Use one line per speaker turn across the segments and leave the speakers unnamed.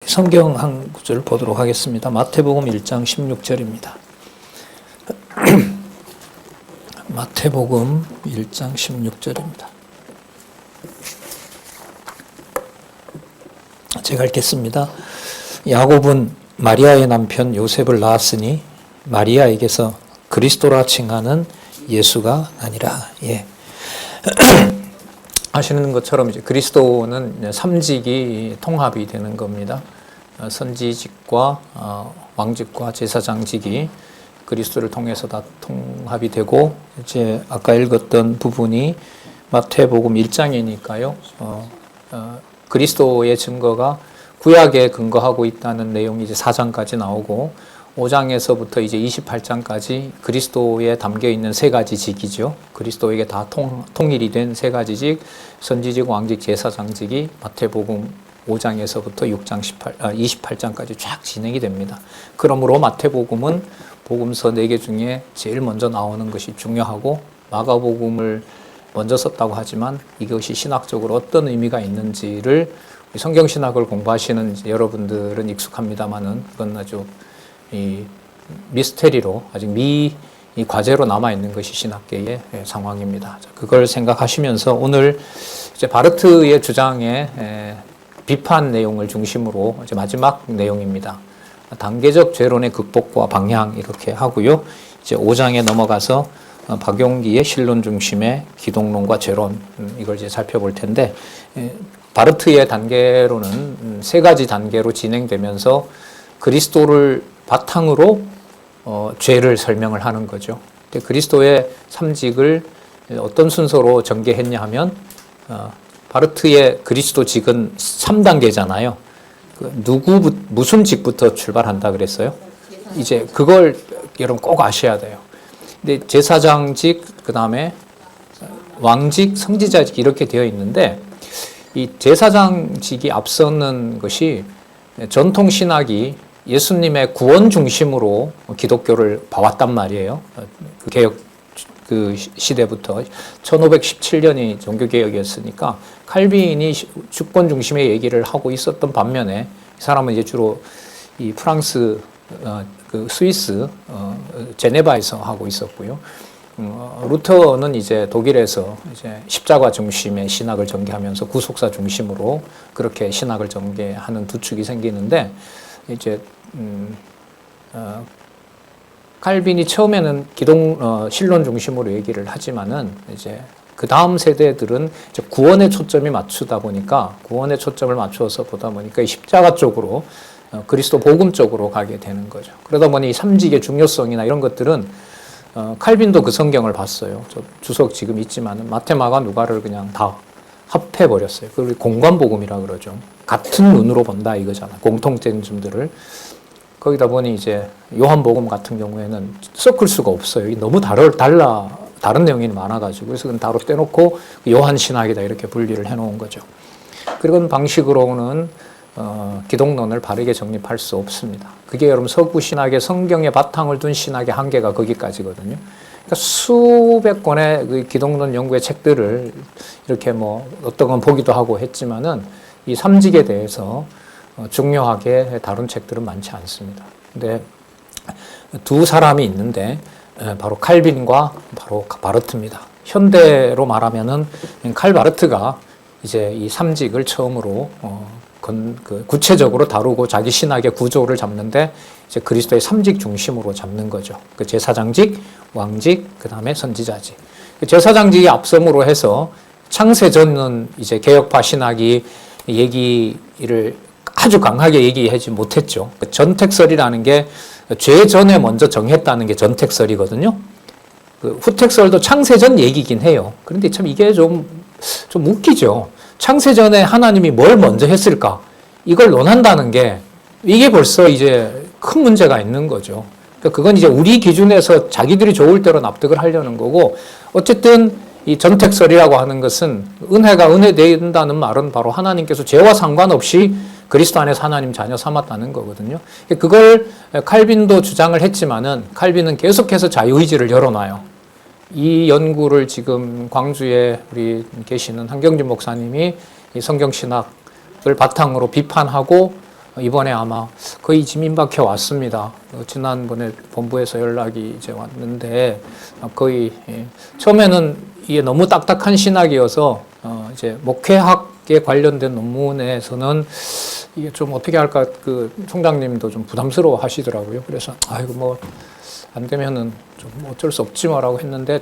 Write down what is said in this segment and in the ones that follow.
성경 한 구절 보도록 하겠습니다. 마태복음 1장 16절입니다. 마태복음 1장 16절입니다. 제가 읽겠습니다. 야곱은 마리아의 남편 요셉을 낳았으니 마리아에게서 그리스도라 칭하는 예수가 아니라. 예. 아시는 것처럼 이제 그리스도는 삼직이 통합이 되는 겁니다. 선지직과 왕직과 제사장직이 그리스도를 통해서 다 통합이 되고, 이제 아까 읽었던 부분이 마태복음 1장이니까요. 그리스도의 증거가 구약에 근거하고 있다는 내용이 이제 4장까지 나오고, 5장에서부터 이제 28장까지 그리스도에 담겨 있는 세 가지 직이죠. 그리스도에게 다 통일이 된 세 가지 직, 선지직, 왕직, 제사장직이 마태복음 5장에서부터 28장까지 쫙 진행이 됩니다. 그러므로 마태복음은 복음서 4개 중에 제일 먼저 나오는 것이 중요하고, 마가복음을 먼저 썼다고 하지만 이것이 신학적으로 어떤 의미가 있는지를 성경신학을 공부하시는 여러분들은 익숙합니다만은 그건 아주 이 미스테리로, 아직 이 과제로 남아있는 것이 신학계의 상황입니다. 그걸 생각하시면서 오늘 이제 바르트의 주장의 비판 내용을 중심으로 이제 마지막 내용입니다. 단계적 죄론의 극복과 방향 이렇게 하고요. 이제 5장에 넘어가서 박용기의 신론 중심의 기독론과 죄론, 이걸 이제 살펴볼 텐데, 바르트의 단계로는 세 가지 단계로 진행되면서 그리스도를 바탕으로 죄를 설명을 하는 거죠. 근데 그리스도의 삼직을 어떤 순서로 전개했냐 하면, 바르트의 그리스도직은 3단계잖아요. 무슨 직부터 출발한다 그랬어요? 이제 그걸 여러분 꼭 아셔야 돼요. 근데 제사장직, 그 다음에 왕직, 선지자직 이렇게 되어 있는데, 이 제사장직이 앞서는 것이 전통 신학이 예수님의 구원 중심으로 기독교를 봐왔단 말이에요. 그 개혁 그 시대부터 1517년이 종교개혁이었으니까 칼빈이 주권 중심의 얘기를 하고 있었던 반면에, 이 사람은 이제 주로 이 프랑스, 그 스위스, 제네바에서 하고 있었고요. 루터는 이제 독일에서 이제 십자가 중심의 신학을 전개하면서 구속사 중심으로 그렇게 신학을 전개하는 두 축이 생기는데, 이제 칼빈이 처음에는 신론 중심으로 얘기를 하지만은 이제 그 다음 세대들은 이제 구원에 초점이 맞추다 보니까, 구원에 초점을 맞추어서 보다 보니까 이 십자가 쪽으로, 그리스도 복음 쪽으로 가게 되는 거죠. 그러다 보니 이 삼직의 중요성이나 이런 것들은 칼빈도 그 성경을 봤어요. 저 주석 지금 있지만은 마태, 마가, 누가를 그냥 다 합해 버렸어요. 그걸 공관복음이라 그러죠. 같은 눈으로 본다 이거잖아. 공통된 점들을. 거기다 보니 이제 요한복음 같은 경우에는 섞을 수가 없어요. 너무 다른 내용이 많아가지고. 그래서 그건 따로 떼놓고 요한신학이다 이렇게 분리를 해놓은 거죠. 그런 방식으로는 기독론을 바르게 정립할 수 없습니다. 그게 여러분 서구신학의 성경에 바탕을 둔 신학의 한계가 거기까지거든요. 그러니까 수백 권의 그 기독론 연구의 책들을 이렇게 뭐 어떤 건 보기도 하고 했지만은 이 삼직에 대해서 중요하게 다룬 책들은 많지 않습니다. 근데 두 사람이 있는데, 바로 칼빈과 바로 바르트입니다. 현대로 말하면은 칼 바르트가 이제 이 삼직을 처음으로 구체적으로 다루고 자기 신학의 구조를 잡는데, 이제 그리스도의 삼직 중심으로 잡는 거죠. 그 제사장직, 왕직, 그 다음에 선지자직. 제사장직이 앞섬으로 해서 창세전은 이제 개혁파 신학이 얘기를 아주 강하게 얘기하지 못했죠. 전택설이라는 게 죄 전에 먼저 정했다는 게 전택설이거든요. 그 후택설도 창세전 얘기긴 해요. 그런데 참 이게 좀 웃기죠. 창세전에 하나님이 뭘 먼저 했을까? 이걸 논한다는 게 이게 벌써 이제 큰 문제가 있는 거죠. 그러니까 그건 이제 우리 기준에서 자기들이 좋을 대로 납득을 하려는 거고, 어쨌든 이 전택설이라고 하는 것은 은혜가 은혜된다는 말은 바로 하나님께서 죄와 상관없이 그리스도 안에서 하나님 자녀 삼았다는 거거든요. 그걸 칼빈도 주장을 했지만은 칼빈은 계속해서 자유의지를 열어놔요. 이 연구를 지금 광주에 우리 계시는 한경진 목사님이 이 성경신학을 바탕으로 비판하고 이번에 아마 거의 지금 임박해 왔습니다. 지난번에 본부에서 연락이 이제 왔는데 거의 처음에는 이게 너무 딱딱한 신학이어서 이제 목회학에 관련된 논문에서는 이게 좀 어떻게 할까 그 총장님도 좀 부담스러워 하시더라고요. 그래서 아이고 뭐 안 되면은 좀 어쩔 수 없지 뭐라고 했는데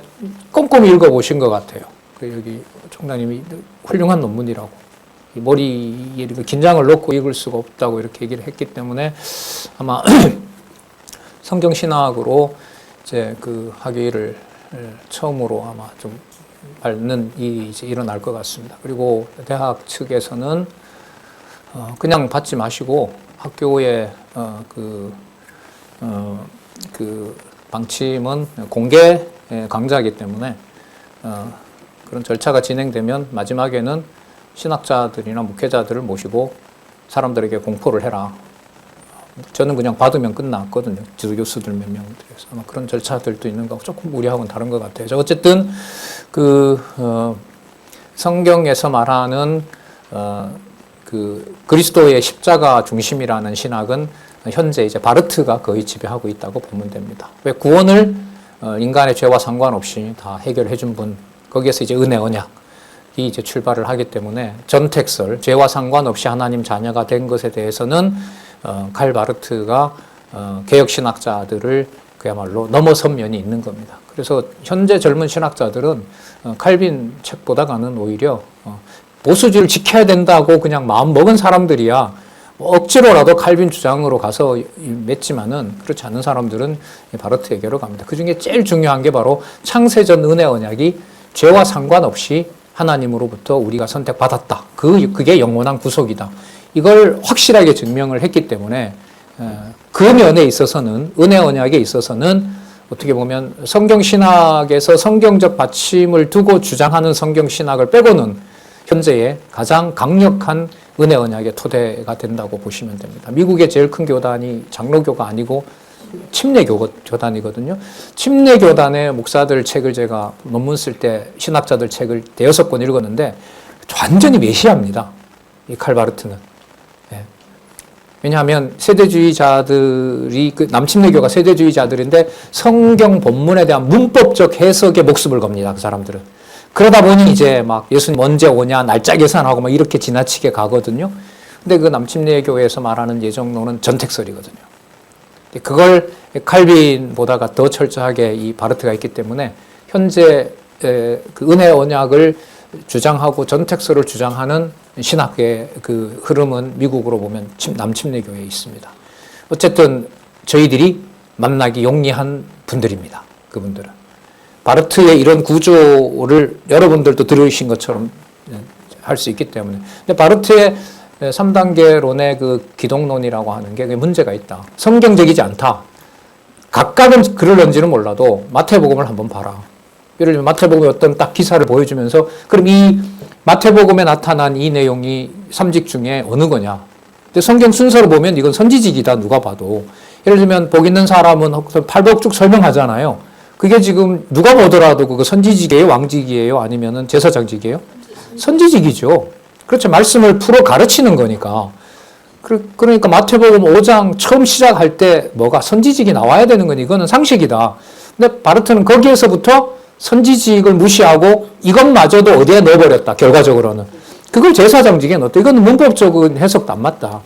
꼼꼼히 읽어보신 것 같아요. 그 여기 총장님이 훌륭한 논문이라고. 머리에 긴장을 놓고 읽을 수가 없다고 이렇게 얘기를 했기 때문에 아마 성경신학으로 이제 그 학위를 처음으로 아마 좀 받는 일이 이제 일어날 것 같습니다. 그리고 대학 측에서는 그냥 받지 마시고 학교의 그 방침은 공개 강좌이기 때문에 그런 절차가 진행되면 마지막에는 신학자들이나 목회자들을 모시고 사람들에게 공포를 해라. 저는 그냥 받으면 끝났거든요. 지도 교수들 몇 명들에서 아마 그런 절차들도 있는 거고 조금 우리하고는 다른 것 같아요. 어쨌든 성경에서 말하는 그리스도의 십자가 중심이라는 신학은 현재 이제 바르트가 거의 지배하고 있다고 보면 됩니다. 왜 구원을 인간의 죄와 상관없이 다 해결해 준 분, 거기에서 이제 은혜 언약이 이제 출발을 하기 때문에 전택설, 죄와 상관없이 하나님 자녀가 된 것에 대해서는 칼 바르트가 개혁 신학자들을 그야말로 넘어선 면이 있는 겁니다. 그래서 현재 젊은 신학자들은 칼빈 책보다는 오히려 보수주의를 지켜야 된다고 그냥 마음 먹은 사람들이야 억지로라도 칼빈 주장으로 가서 맺지만은 그렇지 않은 사람들은 바르트에게로 갑니다. 그 중에 제일 중요한 게 바로 창세전 은혜 언약이 죄와 상관없이 하나님으로부터 우리가 선택받았다. 그게 영원한 구속이다. 이걸 확실하게 증명을 했기 때문에 그 면에 있어서는 은혜 언약에 있어서는 어떻게 보면 성경신학에서 성경적 받침을 두고 주장하는 성경신학을 빼고는 현재의 가장 강력한 은혜 언약의 토대가 된다고 보시면 됩니다. 미국의 제일 큰 교단이 장로교가 아니고 침례교단이거든요. 침례교단의 목사들 책을 제가 논문 쓸 때 신학자들 책을 6권 읽었는데 완전히 메시아입니다. 이 칼바르트는. 네. 왜냐하면 세대주의자들이 남침례교가 세대주의자들인데 성경 본문에 대한 문법적 해석에 목숨을 겁니다. 그 사람들은. 그러다 보니 이제 막 예수님 언제 오냐 날짜 계산하고 막 이렇게 지나치게 가거든요. 근데 그 남침례교에서 말하는 예정론은 전택설이거든요. 그걸 칼빈보다가 더 철저하게 이 바르트가 있기 때문에 현재 그 은혜 언약을 주장하고 전택설을 주장하는 신학의 그 흐름은 미국으로 보면 남침례교에 있습니다. 어쨌든 저희들이 만나기 용이한 분들입니다. 그분들은. 바르트의 이런 구조를 여러분들도 들으신 것처럼 할 수 있기 때문에. 근데 바르트의 3단계론의 그 기독론이라고 하는 게 문제가 있다. 성경적이지 않다. 각각은 그럴런지는 몰라도 마태복음을 한번 봐라. 예를 들면 마태복음의 어떤 딱 기사를 보여주면서 그럼 이 마태복음에 나타난 이 내용이 삼직 중에 어느 거냐. 근데 성경 순서로 보면 이건 선지직이다. 누가 봐도. 예를 들면 복 있는 사람은 팔복쭉 설명하잖아요. 그게 지금 누가 보더라도 그거 선지직이에요? 왕직이에요? 아니면은 제사장직이에요? 선지직이죠. 그렇죠. 말씀을 풀어 가르치는 거니까. 그러니까 마태복음 5장 처음 시작할 때 뭐가 선지직이 나와야 되는 건 이거는 상식이다. 근데 바르트는 거기에서부터 선지직을 무시하고 이것마저도 어디에 넣어버렸다. 결과적으로는. 그걸 제사장직에 넣었다. 이거는 문법적인 해석도 안 맞다.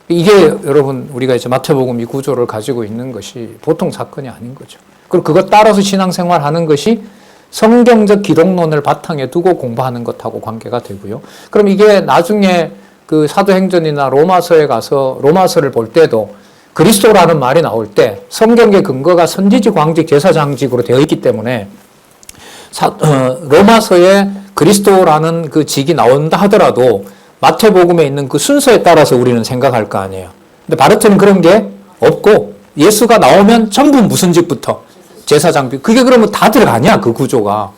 이게 여러분 우리가 이제 마태복음 이 구조를 가지고 있는 것이 보통 사건이 아닌 거죠. 그리고 그것 따라서 신앙생활하는 것이 성경적 기독론을 바탕에 두고 공부하는 것하고 관계가 되고요. 그럼 이게 나중에 그 사도행전이나 로마서에 가서 로마서를 볼 때도 그리스도라는 말이 나올 때 성경의 근거가 선지직, 왕직, 제사장직으로 되어 있기 때문에 로마서에 그리스도라는 그 직이 나온다 하더라도 마태복음에 있는 그 순서에 따라서 우리는 생각할 거 아니에요. 근데 바르트는 그런 게 없고 예수가 나오면 전부 무슨 직부터 제사장, 그게 그러면 다 들어가냐, 그 구조가.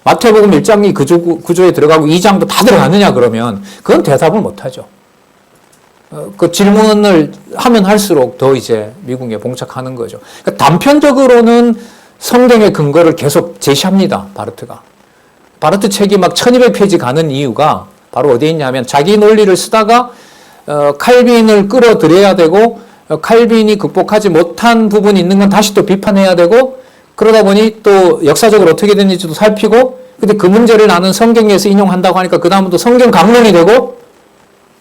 마태복음 1장이 그 구조에 들어가고 2장도 다 들어가느냐, 그러면. 그건 대답을 못 하죠. 그 질문을 하면 할수록 더 이제 미국에 봉착하는 거죠. 그러니까 단편적으로는 성경의 근거를 계속 제시합니다, 바르트가. 바르트 책이 막 1200페이지 가는 이유가 바로 어디에 있냐면 자기 논리를 쓰다가 칼빈을 끌어들여야 되고 칼빈이 극복하지 못한 부분이 있는 건 다시 또 비판해야 되고 그러다 보니 또 역사적으로 어떻게 됐는지도 살피고 근데 그 문제를 나는 성경에서 인용한다고 하니까 그 다음부터 성경 강론이 되고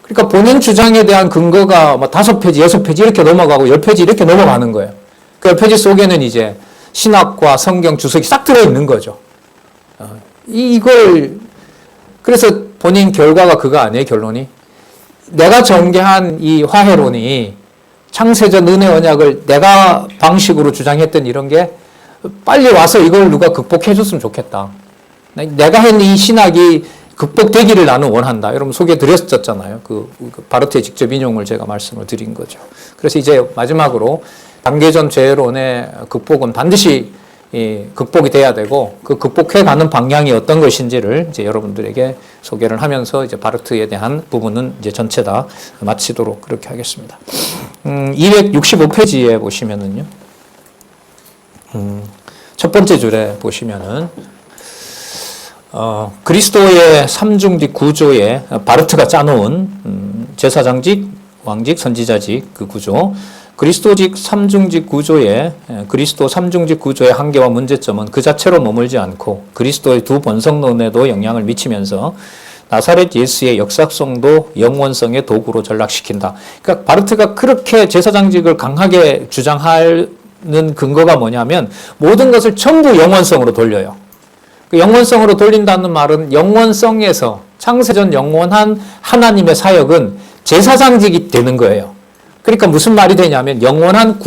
그러니까 본인 주장에 대한 근거가 뭐 5페이지, 6페이지 이렇게 넘어가고 10페이지 이렇게 넘어가는 거예요. 그 10페이지 속에는 이제 신학과 성경 주석이 싹 들어있는 거죠. 이걸 그래서 본인 결과가 그거 아니에요, 결론이? 내가 전개한 이 화해론이 창세전 은혜 언약을 내가 방식으로 주장했던 이런 게 빨리 와서 이걸 누가 극복해 줬으면 좋겠다. 내가 한 이 신학이 극복되기를 나는 원한다. 여러분 소개해 드렸었잖아요. 그 바르트의 직접 인용을 제가 말씀을 드린 거죠. 그래서 이제 마지막으로 단계전 죄론의 극복은 반드시 극복이 돼야 되고 그 극복해 가는 방향이 어떤 것인지를 이제 여러분들에게 소개를 하면서 이제 바르트에 대한 부분은 이제 전체 다 마치도록 그렇게 하겠습니다. 265페이지에 보시면은요. 첫 번째 줄에 보시면은 그리스도의 삼중직 구조에 바르트가 짜놓은 제사장직, 왕직, 선지자직 그 구조 그리스도직 삼중직 구조에 그리스도 삼중직 구조의 한계와 문제점은 그 자체로 머물지 않고 그리스도의 두 번성론에도 영향을 미치면서 나사렛 예수의 역사성도 영원성의 도구로 전락시킨다. 그러니까 바르트가 그렇게 제사장직을 강하게 주장하는 근거가 뭐냐면 모든 것을 전부 영원성으로 돌려요. 그 영원성으로 돌린다는 말은 영원성에서 창세전 영원한 하나님의 사역은 제사장직이 되는 거예요. 그러니까 무슨 말이 되냐면 영원한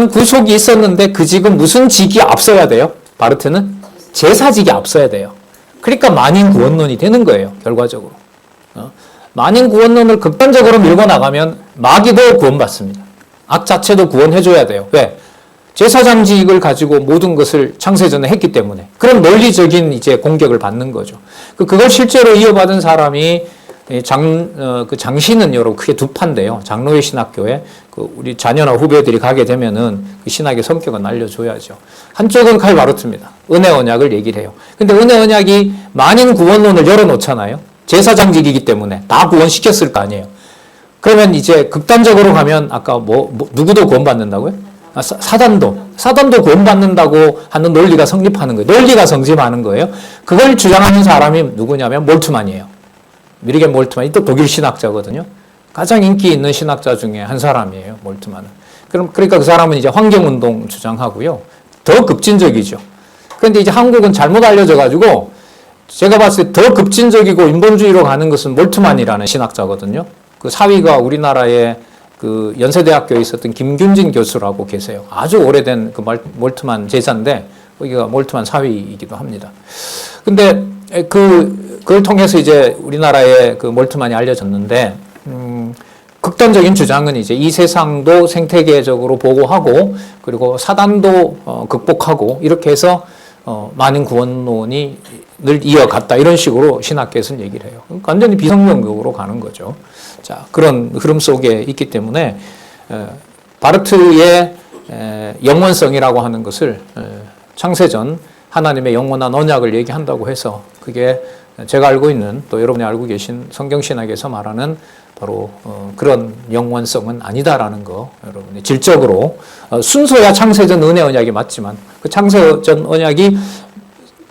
구속이 있었는데 그 직은 무슨 직이 앞서야 돼요? 바르트는 제사직이 앞서야 돼요. 그러니까 만인 구원론이 되는 거예요. 결과적으로. 만인 구원론을 극단적으로 밀고 나가면 마귀도 구원받습니다. 악 자체도 구원해줘야 돼요. 왜? 제사장직을 가지고 모든 것을 창세전에 했기 때문에. 그런 논리적인 이제 공격을 받는 거죠. 그걸 실제로 이어받은 사람이 그 장신은 여러분 크게 두 파인데요. 장로회 신학교에 우리 자녀나 후배들이 가게 되면은 그 신학의 성격은 알려줘야죠. 한쪽은 칼 바르트입니다. 은혜 언약을 얘기를 해요. 근데 은혜 언약이 만인 구원론을 열어놓잖아요. 제사장직이기 때문에 다 구원시켰을 거 아니에요. 그러면 이제 극단적으로 가면 아까 누구도 구원받는다고요? 사단도 구원받는다고 하는 논리가 성립하는 거예요. 논리가 성립하는 거예요. 그걸 주장하는 사람이 누구냐면 몰트만이에요. 미리겐 몰트만이 또 독일 신학자거든요. 가장 인기 있는 신학자 중에 한 사람이에요. 몰트만은. 그러니까 그 사람은 이제 환경운동 주장하고요. 더 급진적이죠. 그런데 이제 한국은 잘못 알려져 가지고 제가 봤을 때 더 급진적이고 인본주의로 가는 것은 몰트만이라는 신학자거든요. 그 사위가 우리나라의 그 연세대학교에 있었던 김균진 교수라고 계세요. 아주 오래된 그 몰트만 제자인데 여기가 몰트만 사위이기도 합니다. 근데 그걸 통해서 이제 우리나라의 그 몰트만이 알려졌는데, 극단적인 주장은 이제 이 세상도 생태계적으로 보호하고, 그리고 사단도 극복하고, 이렇게 해서 만인 구원론이 늘 이어갔다. 이런 식으로 신학계에서는 얘기를 해요. 완전히 비성경적으로 가는 거죠. 자, 그런 흐름 속에 있기 때문에, 바르트의 영원성이라고 하는 것을 창세전 하나님의 영원한 언약을 얘기한다고 해서 그게 제가 알고 있는 또 여러분이 알고 계신 성경신학에서 말하는 바로 그런 영원성은 아니다라는 거 여러분이 질적으로 순서야 창세전 은혜 언약이 맞지만 그 창세전 언약이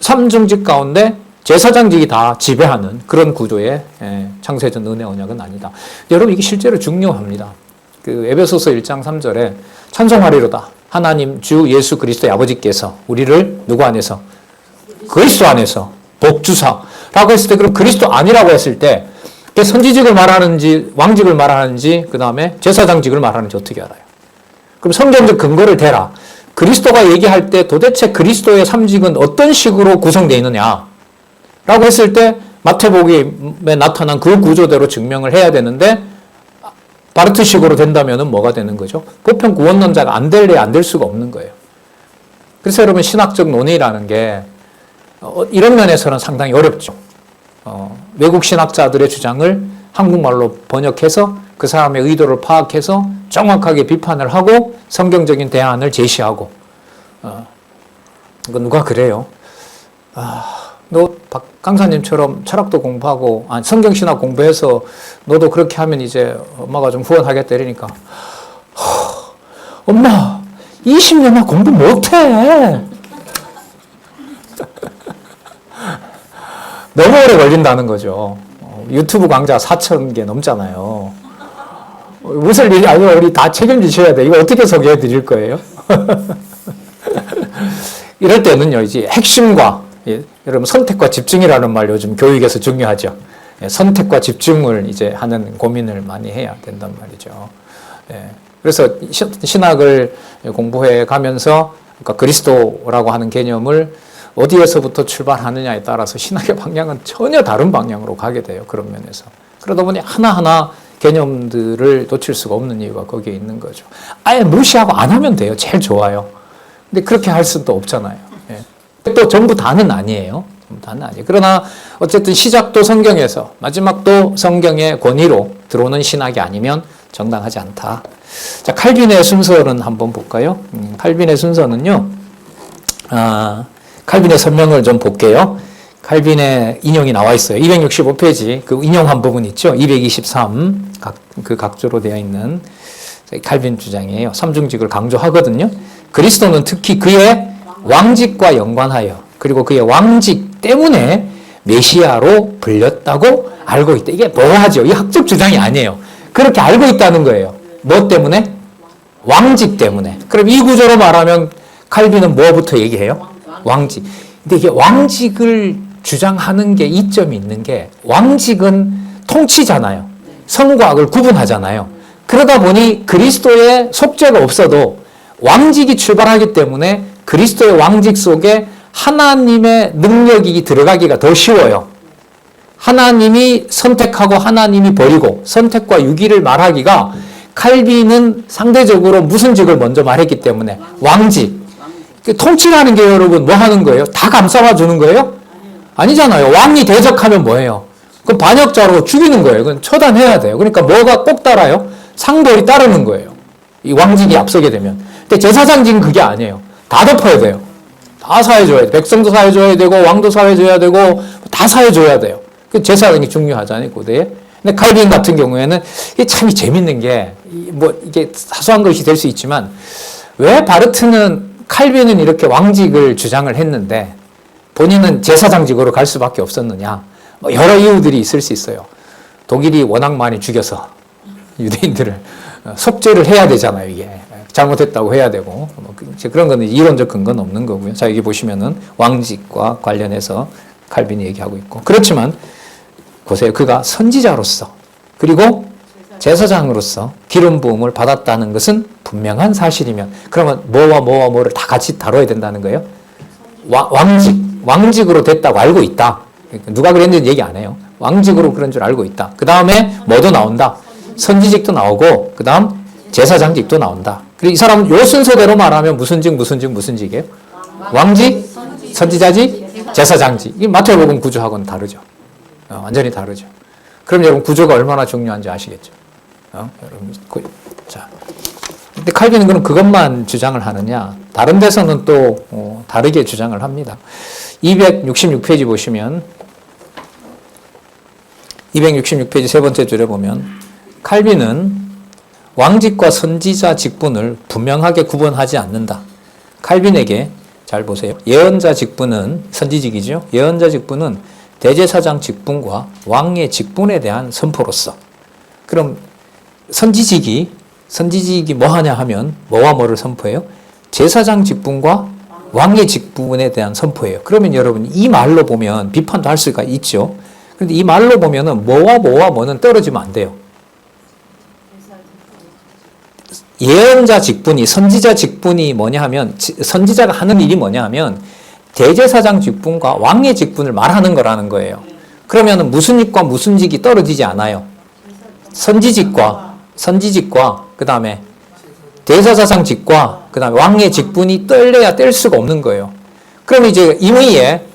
삼중직 가운데 제사장직이 다 지배하는 그런 구조의 창세전 은혜 언약은 아니다. 여러분 이게 실제로 중요합니다. 그 에베소서 1장 3절에 찬송하리로다. 하나님 주 예수 그리스도의 아버지께서 우리를 누구 안에서? 그리스도 안에서 복주사라고 했을 때 그럼 그리스도 아니라고 했을 때 선지직을 말하는지 왕직을 말하는지 그 다음에 제사장직을 말하는지 어떻게 알아요? 그럼 성경적 근거를 대라. 그리스도가 얘기할 때 도대체 그리스도의 삼직은 어떤 식으로 구성되어 있느냐 라고 했을 때 마태복음에 나타난 그 구조대로 증명을 해야 되는데 바르트식으로 된다면 뭐가 되는 거죠? 보편 구원론자가 안 될래야 안 될 수가 없는 거예요. 그래서 여러분 신학적 논의라는 게 이런 면에서는 상당히 어렵죠. 외국 신학자들의 주장을 한국말로 번역해서 그 사람의 의도를 파악해서 정확하게 비판을 하고 성경적인 대안을 제시하고 이거 누가 그래요? 너 박 강사님처럼 철학도 공부하고, 아니, 성경신학 공부해서 너도 그렇게 하면 이제 엄마가 좀 후원하겠다 이러니까, 엄마, 20년나 공부 못해. 너무 오래 걸린다는 거죠. 유튜브 강좌 4,000개 넘잖아요. 웃을 일이 아니라 우리 다 책임지셔야 돼. 이거 어떻게 소개해 드릴 거예요? 이럴 때는요, 이제 핵심과, 여러분, 선택과 집중이라는 말 요즘 교육에서 중요하죠. 선택과 집중을 이제 하는 고민을 많이 해야 된단 말이죠. 그래서 신학을 공부해 가면서, 그러니까 그리스도라고 하는 개념을 어디에서부터 출발하느냐에 따라서 신학의 방향은 전혀 다른 방향으로 가게 돼요. 그런 면에서. 그러다 보니 하나하나 개념들을 놓칠 수가 없는 이유가 거기에 있는 거죠. 아예 무시하고 안 하면 돼요. 제일 좋아요. 근데 그렇게 할 수도 없잖아요. 또 전부 다는 아니에요. 전부 다는 아니에요. 그러나 어쨌든 시작도 성경에서 마지막도 성경의 권위로 들어오는 신학이 아니면 정당하지 않다. 자, 칼빈의 순서는 한번 볼까요? 칼빈의 순서는요. 칼빈의 설명을 좀 볼게요. 칼빈의 인용이 나와 있어요. 265페이지 그 인용한 부분 있죠. 223 그 각조로 되어 있는 칼빈 주장이에요. 삼중직을 강조하거든요. 그리스도는 특히 그의 왕직과 연관하여 그리고 그의 왕직 때문에 메시아로 불렸다고 알고 있다. 이게 뭐하죠? 이 학적 주장이 아니에요. 그렇게 알고 있다는 거예요. 뭐 때문에? 왕직 때문에. 그럼 이 구조로 말하면 칼빈은 뭐부터 얘기해요? 왕직. 근데 이게 왕직을 주장하는 게 이점이 있는 게 왕직은 통치잖아요. 선과 악을 구분하잖아요. 그러다 보니 그리스도의 속죄가 없어도 왕직이 출발하기 때문에 그리스도의 왕직 속에 하나님의 능력이 들어가기가 더 쉬워요. 하나님이 선택하고 하나님이 버리고 선택과 유기를 말하기가 칼빈은 상대적으로 무슨 직을 먼저 말했기 때문에 왕직. 통치라는 게 여러분 뭐 하는 거예요? 다 감싸봐 주는 거예요? 아니잖아요. 왕이 대적하면 뭐예요? 그럼 반역자로 죽이는 거예요. 그건 처단해야 돼요. 그러니까 뭐가 꼭 따라요? 상벌이 따르는 거예요. 이 왕직이 앞서게 되면. 근데 제사장직은 그게 아니에요. 다 덮어야 돼요. 다 사해줘야 돼요. 백성도 사해줘야 되고 왕도 사해줘야 되고 다 사해줘야 돼요. 그 제사장이 중요하잖아요. 고대에. 근데 칼빈 같은 경우에는 이게 참 재밌는 게 뭐 이게 사소한 것이 될 수 있지만 왜 바르트는 칼빈은 이렇게 왕직을 주장을 했는데 본인은 제사장직으로 갈 수밖에 없었느냐. 뭐 여러 이유들이 있을 수 있어요. 독일이 워낙 많이 죽여서 유대인들을 속죄를 해야 되잖아요. 이게 잘못했다고 해야 되고 뭐 그런 거는 이론적 근거는 없는 거고요. 자, 여기 보시면은 왕직과 관련해서 칼빈이 얘기하고 있고 그렇지만 보세요. 그가 선지자로서 그리고 제사장으로서 기름 부음을 받았다는 것은 분명한 사실이면 그러면 뭐와 뭐와 뭐를 다 같이 다뤄야 된다는 거예요. 왕직으로 됐다고 알고 있다. 누가 그랬는지 얘기 안 해요. 왕직으로 그런 줄 알고 있다. 그 다음에 뭐도 나온다. 선지직도 나오고 그 다음 제사장직도 나온다. 그리고 이 사람은 요 순서대로 말하면 무슨 직이에요? 왕직, 선지자직, 제사장직. 이 마태복음 구조하고는 다르죠. 완전히 다르죠. 그럼 여러분 구조가 얼마나 중요한지 아시겠죠? 여러분, 자, 근데 칼빈은 그럼 그것만 주장을 하느냐? 다른 데서는 또 다르게 주장을 합니다. 266페이지 보시면 266페이지 세 번째 줄에 보면 칼빈은 왕직과 선지자 직분을 분명하게 구분하지 않는다. 칼빈에게 잘 보세요. 예언자 직분은 선지직이죠. 예언자 직분은 대제사장 직분과 왕의 직분에 대한 선포로서. 그럼 선지직이 뭐 하냐 하면 뭐와 뭐를 선포해요? 제사장 직분과 왕의 직분에 대한 선포예요. 그러면 여러분 이 말로 보면 비판도 할 수가 있죠. 그런데 이 말로 보면은 뭐와 뭐는 떨어지면 안 돼요. 예언자 직분이 선지자 직분이 뭐냐 하면 선지자가 하는 일이 뭐냐 하면 대제사장 직분과 왕의 직분을 말하는 거라는 거예요. 그러면 무슨 직과 무슨 직이 떨어지지 않아요. 선지직과 그 다음에 대제사장 직과 그 다음에 왕의 직분이 뗄래야 뗄 수가 없는 거예요. 그럼 이제 임의에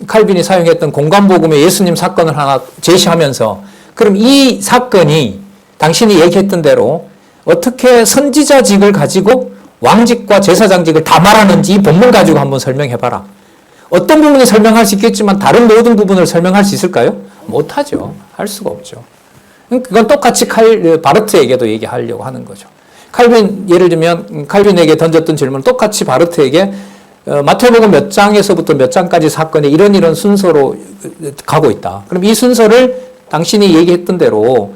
칼빈이 사용했던 공관복음의 예수님 사건을 하나 제시하면서 그럼 이 사건이 당신이 얘기했던 대로 어떻게 선지자직을 가지고 왕직과 제사장직을 다 말하는지 이 본문 가지고 한번 설명해봐라. 어떤 부분을 설명할 수 있겠지만 다른 모든 부분을 설명할 수 있을까요? 못하죠. 할 수가 없죠. 그건 똑같이 바르트에게도 얘기하려고 하는 거죠. 예를 들면 칼빈에게 던졌던 질문은 똑같이 바르트에게 마태복음 몇 장에서부터 몇 장까지 사건이 이런 순서로 가고 있다. 그럼 이 순서를 당신이 얘기했던 대로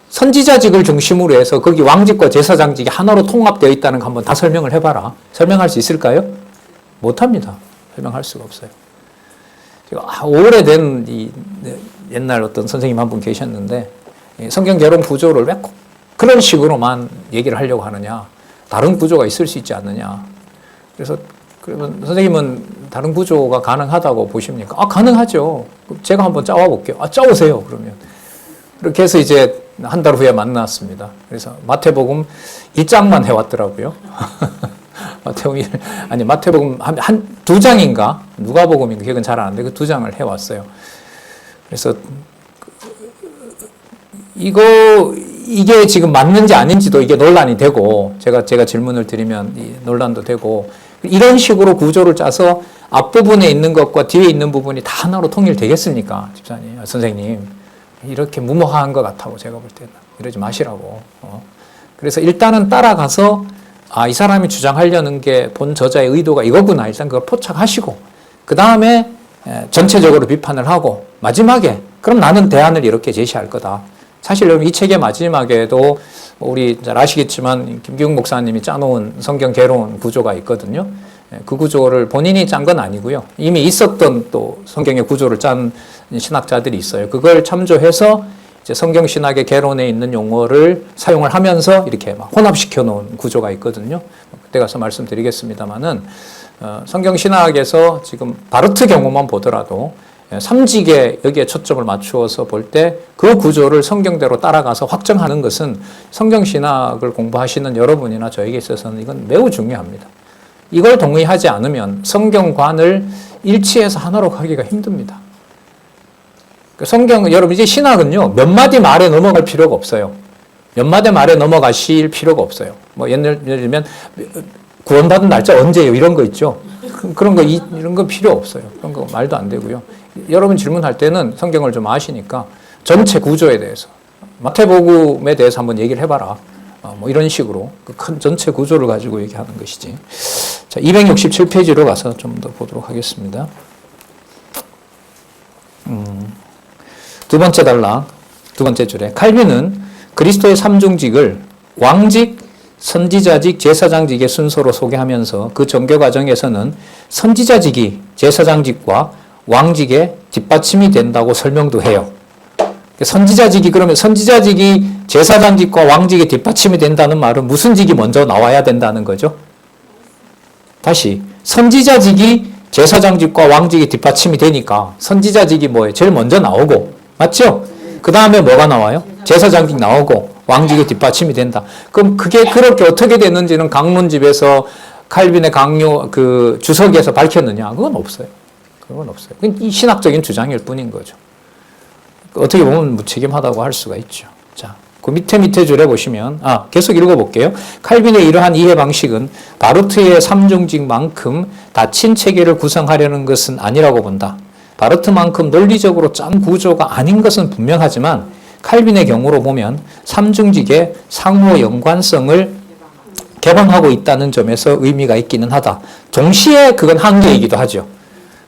선지자직을 중심으로 해서 거기 왕직과 제사장직이 하나로 통합되어 있다는 거 한번 다 설명을 해봐라. 설명할 수 있을까요? 못합니다. 설명할 수가 없어요. 오래된 옛날 어떤 선생님 한 분 계셨는데 성경 개론 구조를 왜 꼭 그런 식으로만 얘기를 하려고 하느냐. 다른 구조가 있을 수 있지 않느냐. 그래서 그러면 선생님은 다른 구조가 가능하다고 보십니까? 가능하죠. 제가 한번 짜와 볼게요. 짜오세요. 그러면. 그렇게 해서 이제 한 달 후에 만났습니다. 그래서 마태복음 1장만 해왔더라고요. 마태복음 두 장인가? 누가복음인가? 기억은 잘 안 나는데 그 두 장을 해왔어요. 그래서 이게 지금 맞는지 아닌지도 이게 논란이 되고, 제가 질문을 드리면 논란도 되고, 이런 식으로 구조를 짜서 앞부분에 있는 것과 뒤에 있는 부분이 다 하나로 통일되겠습니까? 집사님, 선생님. 이렇게 무모한 것 같다고 제가 볼 때는. 이러지 마시라고. 그래서 일단은 따라가서, 이 사람이 주장하려는 게 본 저자의 의도가 이거구나. 일단 그걸 포착하시고, 그 다음에 전체적으로 비판을 하고, 마지막에, 그럼 나는 대안을 이렇게 제시할 거다. 사실 여러분 이 책의 마지막에도 우리 잘 아시겠지만 김기웅 목사님이 짜놓은 성경 개론 구조가 있거든요. 그 구조를 본인이 짠 건 아니고요. 이미 있었던 또 성경의 구조를 짠 신학자들이 있어요. 그걸 참조해서 이제 성경 신학의 개론에 있는 용어를 사용을 하면서 이렇게 막 혼합시켜 놓은 구조가 있거든요. 그때 가서 말씀드리겠습니다만은 성경 신학에서 지금 바르트 경우만 보더라도 삼직에 여기에 초점을 맞추어서 볼 때 그 구조를 성경대로 따라가서 확정하는 것은 성경신학을 공부하시는 여러분이나 저에게 있어서는 이건 매우 중요합니다. 이걸 동의하지 않으면 성경관을 일치해서 하나로 가기가 힘듭니다. 여러분 이제 신학은요, 몇 마디 말에 넘어갈 필요가 없어요. 몇 마디 말에 넘어가실 필요가 없어요. 예를 들면 구원받은 날짜 언제예요? 이런 거 있죠. 이런 거 필요 없어요. 그런 거 말도 안 되고요. 여러분 질문할 때는 성경을 좀 아시니까 전체 구조에 대해서, 마태복음에 대해서 한번 얘기를 해봐라. 이런 식으로 그 큰 전체 구조를 가지고 얘기하는 것이지. 자, 267페이지로 가서 좀 더 보도록 하겠습니다. 두 번째 단락, 두 번째 줄에 칼빈은 그리스도의 삼중직을 왕직, 선지자직, 제사장직의 순서로 소개하면서 그 전개 과정에서는 선지자직이 제사장직과 왕직의 뒷받침이 된다고 설명도 해요. 그러면 선지자직이 제사장직과 왕직의 뒷받침이 된다는 말은 무슨 직이 먼저 나와야 된다는 거죠? 다시, 선지자직이 제사장직과 왕직의 뒷받침이 되니까 선지자직이 뭐예요? 제일 먼저 나오고, 맞죠? 그 다음에 뭐가 나와요? 제사장직 나오고 왕직의 뒷받침이 된다. 그럼 그게 그렇게 어떻게 됐는지는 강론집에서 칼빈의 강요 주석에서 밝혔느냐? 그건 없어요. 이 신학적인 주장일 뿐인 거죠. 어떻게 보면 무책임하다고 할 수가 있죠. 자, 그 밑에 줄에 보시면, 계속 읽어볼게요. 칼빈의 이러한 이해 방식은 바르트의 삼중직만큼 닫힌 체계를 구성하려는 것은 아니라고 본다. 바르트만큼 논리적으로 짠 구조가 아닌 것은 분명하지만 칼빈의 경우로 보면 삼중직의 상호 연관성을 개방하고 있다는 점에서 의미가 있기는 하다. 동시에 그건 한계이기도 하죠.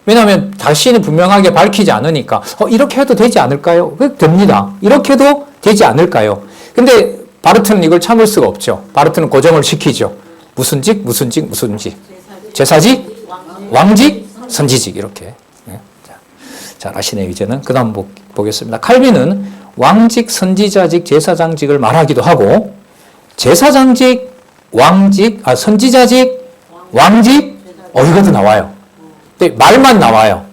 왜냐하면 자신이 분명하게 밝히지 않으니까 이렇게 해도 되지 않을까요? 됩니다. 이렇게 해도 되지 않을까요? 근데 바르트는 이걸 참을 수가 없죠. 바르트는 고정을 시키죠. 무슨 직? 제사직? 왕직? 선지직 이렇게. 잘 아시네요. 이제는. 그 다음 보겠습니다. 칼빈은 왕직, 선지자직, 제사장직을 말하기도 하고 제사장직, 왕직, 선지자직, 왕직 이것도 나와요. 근데 말만 나와요.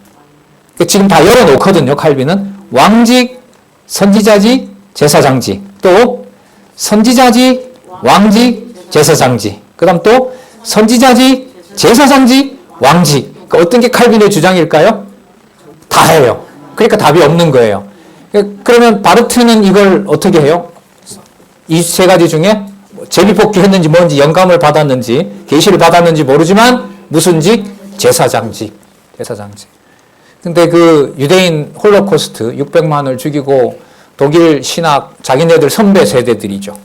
지금 다 열어놓거든요. 칼빈은 왕직, 선지자직, 제사장직, 또 선지자직, 왕직, 제사장직, 그 다음 또 선지자직, 제사장직, 왕직. 그러니까 어떤 게 칼빈의 주장일까요? 다 해요. 그러니까 답이 없는 거예요. 그러면 바르트는 이걸 어떻게 해요? 이 세 가지 중에 제비뽑기 했는지 뭔지 영감을 받았는지 계시를 받았는지 모르지만 무슨 직? 제사장직. 대사장제. 근데 그 유대인 홀로코스트 600만을 죽이고 독일 신학 자기네들 선배 세대들이죠.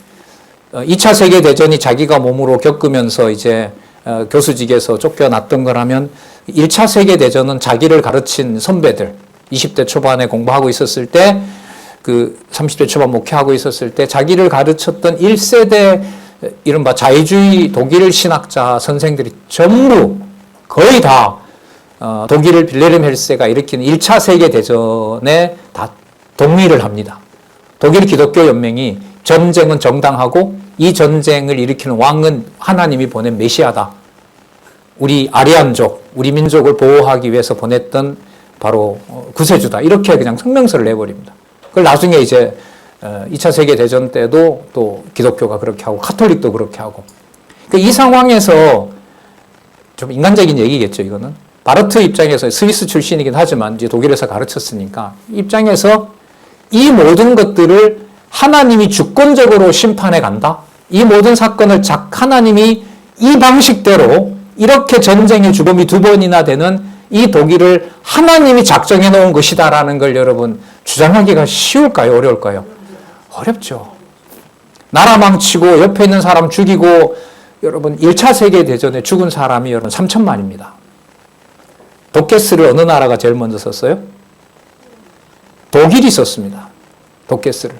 2차 세계대전이 자기가 몸으로 겪으면서 이제 교수직에서 쫓겨났던 거라면 1차 세계대전은 자기를 가르친 선배들 20대 초반에 공부하고 있었을 때 그 30대 초반 목회하고 있었을 때 자기를 가르쳤던 1세대 이른바 자유주의 독일 신학자 선생들이 전부 거의 다 독일을 빌레름 헬세가 일으킨 1차 세계대전에 다 동의를 합니다. 독일 기독교 연맹이 전쟁은 정당하고 이 전쟁을 일으키는 왕은 하나님이 보낸 메시아다. 우리 아리안족, 우리 민족을 보호하기 위해서 보냈던 바로 구세주다. 이렇게 그냥 성명서를 내버립니다. 그걸 나중에 이제 2차 세계대전 때도 또 기독교가 그렇게 하고 카톨릭도 그렇게 하고. 이 상황에서 좀 인간적인 얘기겠죠, 이거는. 바르트 입장에서 스위스 출신이긴 하지만 이제 독일에서 가르쳤으니까 입장에서 이 모든 것들을 하나님이 주권적으로 심판해 간다. 이 모든 사건을 하나님이 이 방식대로 이렇게 전쟁의 주범이 2번이나 되는 이 독일을 하나님이 작정해 놓은 것이다라는 걸 여러분 주장하기가 쉬울까요? 어려울까요? 어렵죠. 나라 망치고 옆에 있는 사람 죽이고 여러분 1차 세계대전에 죽은 사람이 여러분 3천만입니다. 독게스를 어느 나라가 제일 먼저 썼어요? 독일이 썼습니다. 독게스를.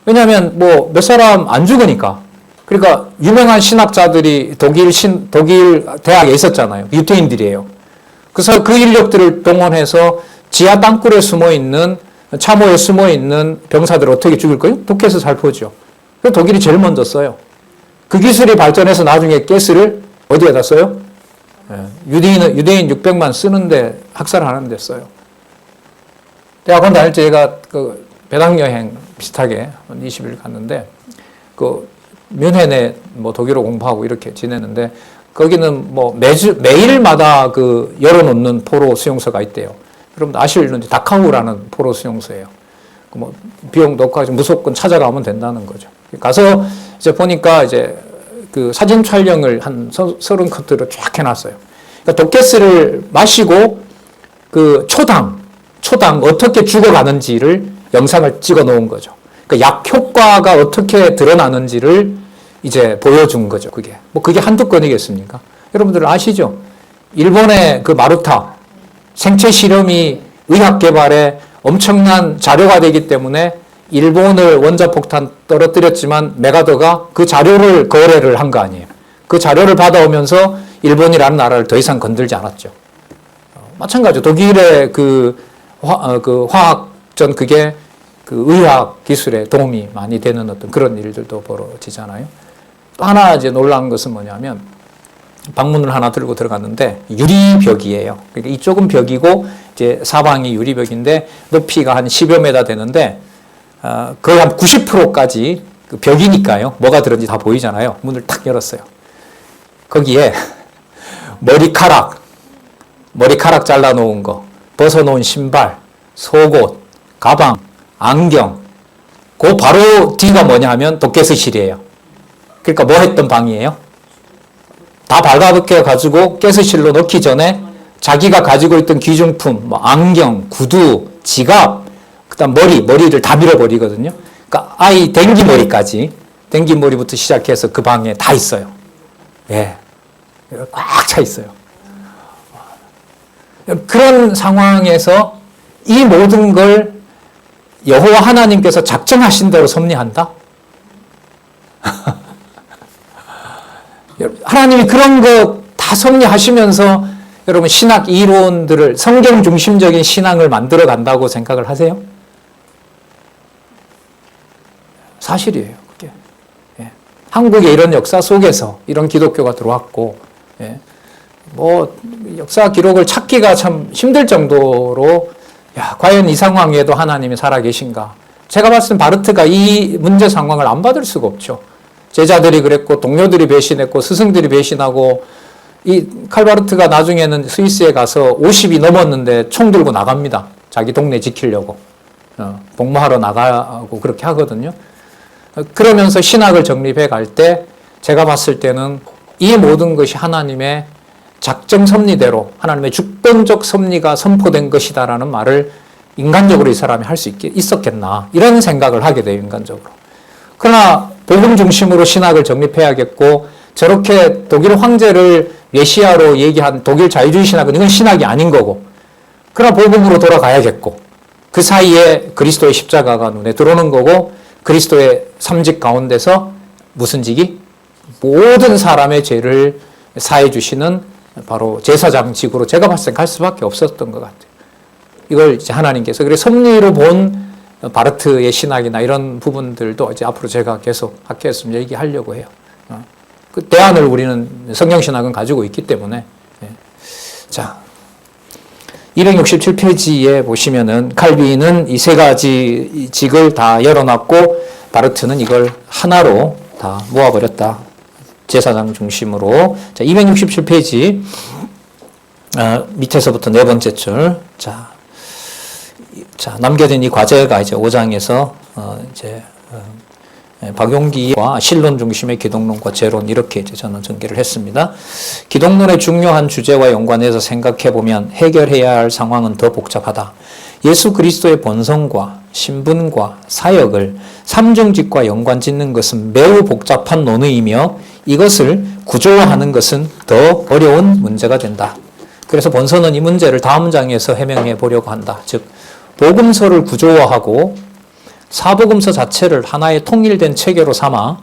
왜냐하면 뭐 몇 사람 안 죽으니까. 그러니까 유명한 신학자들이 독일 대학에 있었잖아요. 유태인들이에요. 그래서 그 인력들을 동원해서 지하 땅굴에 숨어있는 참호에 숨어있는 병사들을 어떻게 죽일 거예요? 독게스 살포죠. 그래서 독일이 제일 먼저 써요. 그 기술이 발전해서 나중에 가스를 어디에다 써요? 유대인 600만 쓰는데 학살하는 데 써요. 대학원 다닐 때 제가 그 배낭여행 비슷하게 한 20일 갔는데 그 뮌헨에 뭐 독일어 공부하고 이렇게 지내는데 거기는 뭐 매일마다 그 열어놓는 포로 수용소가 있대요. 여러분 아실는지 다카우라는 포로 수용소예요. 뭐 비용도 없고 무조건 찾아가면 된다는 거죠. 가서 이제 보니까 이제 그 사진 촬영을 한 30컷들을 쫙 해놨어요. 그러니까 독게스를 마시고 그 초당 어떻게 죽어가는지를 영상을 찍어 놓은 거죠. 그러니까 약 효과가 어떻게 드러나는지를 이제 보여준 거죠. 그게 한두 건이겠습니까? 여러분들 아시죠? 일본의 그 마루타 생체 실험이 의학 개발에 엄청난 자료가 되기 때문에 일본을 원자폭탄 떨어뜨렸지만 메가더가 그 자료를 거래를 한 거 아니에요. 그 자료를 받아오면서 일본이라는 나라를 더 이상 건들지 않았죠. 마찬가지로 독일의 그 화학전 그게 그 의학 기술에 도움이 많이 되는 어떤 그런 일들도 벌어지잖아요. 또 하나 이제 놀라운 것은 뭐냐면 방문을 하나 들고 들어갔는데 유리벽이에요. 그러니까 이쪽은 벽이고 이제 사방이 유리벽인데 높이가 한 10여 메다 되는데 거의 한 90%까지 그 벽이니까요. 뭐가 들었는지 다 보이잖아요. 문을 탁 열었어요. 거기에 머리카락 잘라놓은 거, 벗어놓은 신발, 속옷, 가방, 안경, 그 바로 뒤가 뭐냐 하면 독게스실이에요. 그러니까 뭐 했던 방이에요? 다 발가벗겨 가지고 가스실로 넣기 전에 자기가 가지고 있던 귀중품, 뭐 안경, 구두, 지갑, 그다음 머리를 다 밀어버리거든요. 그러니까 아이 댕기머리부터 시작해서 그 방에 다 있어요. 예, 꽉 차 있어요. 그런 상황에서 이 모든 걸 여호와 하나님께서 작정하신 대로 섭리한다? 하나님이 그런 거 다 섭리하시면서 여러분 신학 이론들을 성경 중심적인 신앙을 만들어 간다고 생각을 하세요? 사실이에요, 그게. 예. 한국의 이런 역사 속에서 이런 기독교가 들어왔고, 예. 뭐 역사 기록을 찾기가 참 힘들 정도로 야, 과연 이 상황에도 하나님이 살아계신가? 제가 봤을 땐 바르트가 이 문제 상황을 안 받을 수가 없죠. 제자들이 그랬고 동료들이 배신했고 스승들이 배신하고 이 칼바르트가 나중에는 스위스에 가서 50이 넘었는데 총 들고 나갑니다. 자기 동네 지키려고. 복무하러 나가고 그렇게 하거든요. 그러면서 신학을 정립해 갈 때 제가 봤을 때는 이 모든 것이 하나님의 작정 섭리대로 하나님의 주권적 섭리가 선포된 것이다라는 말을 인간적으로 이 사람이 할 수 있었겠나 이런 생각을 하게 돼요. 인간적으로. 그러나 복음 중심으로 신학을 정립해야겠고 저렇게 독일 황제를 메시아로 얘기한 독일 자유주의 신학은 이건 신학이 아닌 거고 그러나 복음으로 돌아가야겠고 그 사이에 그리스도의 십자가가 눈에 들어오는 거고 그리스도의 삼직 가운데서 무슨 직이? 모든 사람의 죄를 사해 주시는 바로 제사장직으로 제가 봤을 때 갈 수밖에 없었던 것 같아요. 이걸 이제 하나님께서 그래 섭리로 본 바르트의 신학이나 이런 부분들도 이제 앞으로 제가 계속 학교에서 얘기하려고 해요. 그 대안을 우리는 성경신학은 가지고 있기 때문에. 자, 267페이지에 보시면은 칼빈은 이 세 가지 직을 다 열어놨고 바르트는 이걸 하나로 다 모아버렸다. 제사장 중심으로. 자, 267페이지 밑에서부터 네 번째 줄. 자, 남겨진 이 과제가 이제 5장에서 박용기와 신론 중심의 기독론과 재론 이렇게 이제 저는 전개를 했습니다. 기독론의 중요한 주제와 연관해서 생각해 보면 해결해야 할 상황은 더 복잡하다. 예수 그리스도의 본성과 신분과 사역을 삼중직과 연관 짓는 것은 매우 복잡한 논의이며 이것을 구조화하는 것은 더 어려운 문제가 된다. 그래서 본서는 이 문제를 다음 장에서 해명해 보려고 한다. 즉 복음서를 구조화하고 사복음서 자체를 하나의 통일된 체계로 삼아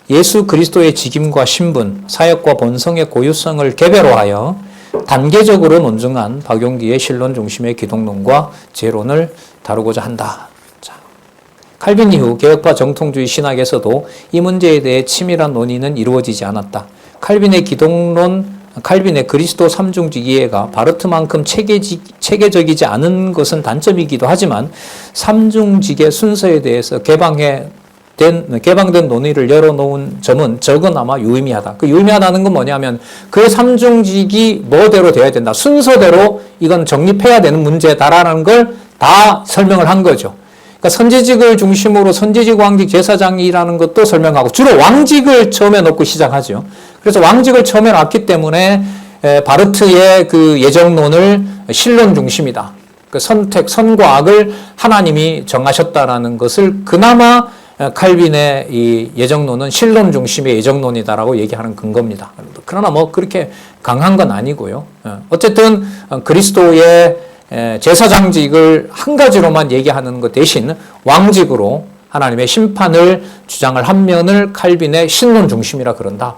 예수 그리스도의 직임과 신분, 사역과 본성의 고유성을 개별화하여 단계적으로 논증한 박용기의 신론 중심의 기독론과 재론을 다루고자 한다. 자, 칼빈 이후 개혁파 정통주의 신학에서도 이 문제에 대해 치밀한 논의는 이루어지지 않았다. 칼빈의 그리스도 삼중직 이해가 바르트만큼 체계적이지 않은 것은 단점이기도 하지만 삼중직의 순서에 대해서 개방된 논의를 열어놓은 점은 적어나마 유의미하다. 그 유의미하다는 건 뭐냐면 그 삼중직이 뭐대로 돼야 된다. 순서대로 이건 정립해야 되는 문제다라는 걸 다 설명을 한 거죠. 그러니까 선지직을 중심으로 선지직, 왕직, 제사장이라는 것도 설명하고 주로 왕직을 처음에 놓고 시작하죠. 그래서 왕직을 처음에 놨기 때문에 바르트의 그 예정론을 신론 중심이다. 그 선택, 선과 악을 하나님이 정하셨다라는 것을 그나마 칼빈의 이 예정론은 신론 중심의 예정론이다라고 얘기하는 근거입니다. 그러나 뭐 그렇게 강한 건 아니고요. 어쨌든 그리스도의 제사장직을 한 가지로만 얘기하는 것 대신 왕직으로 하나님의 심판을 주장을 한 면을 칼빈의 신론 중심이라 그런다.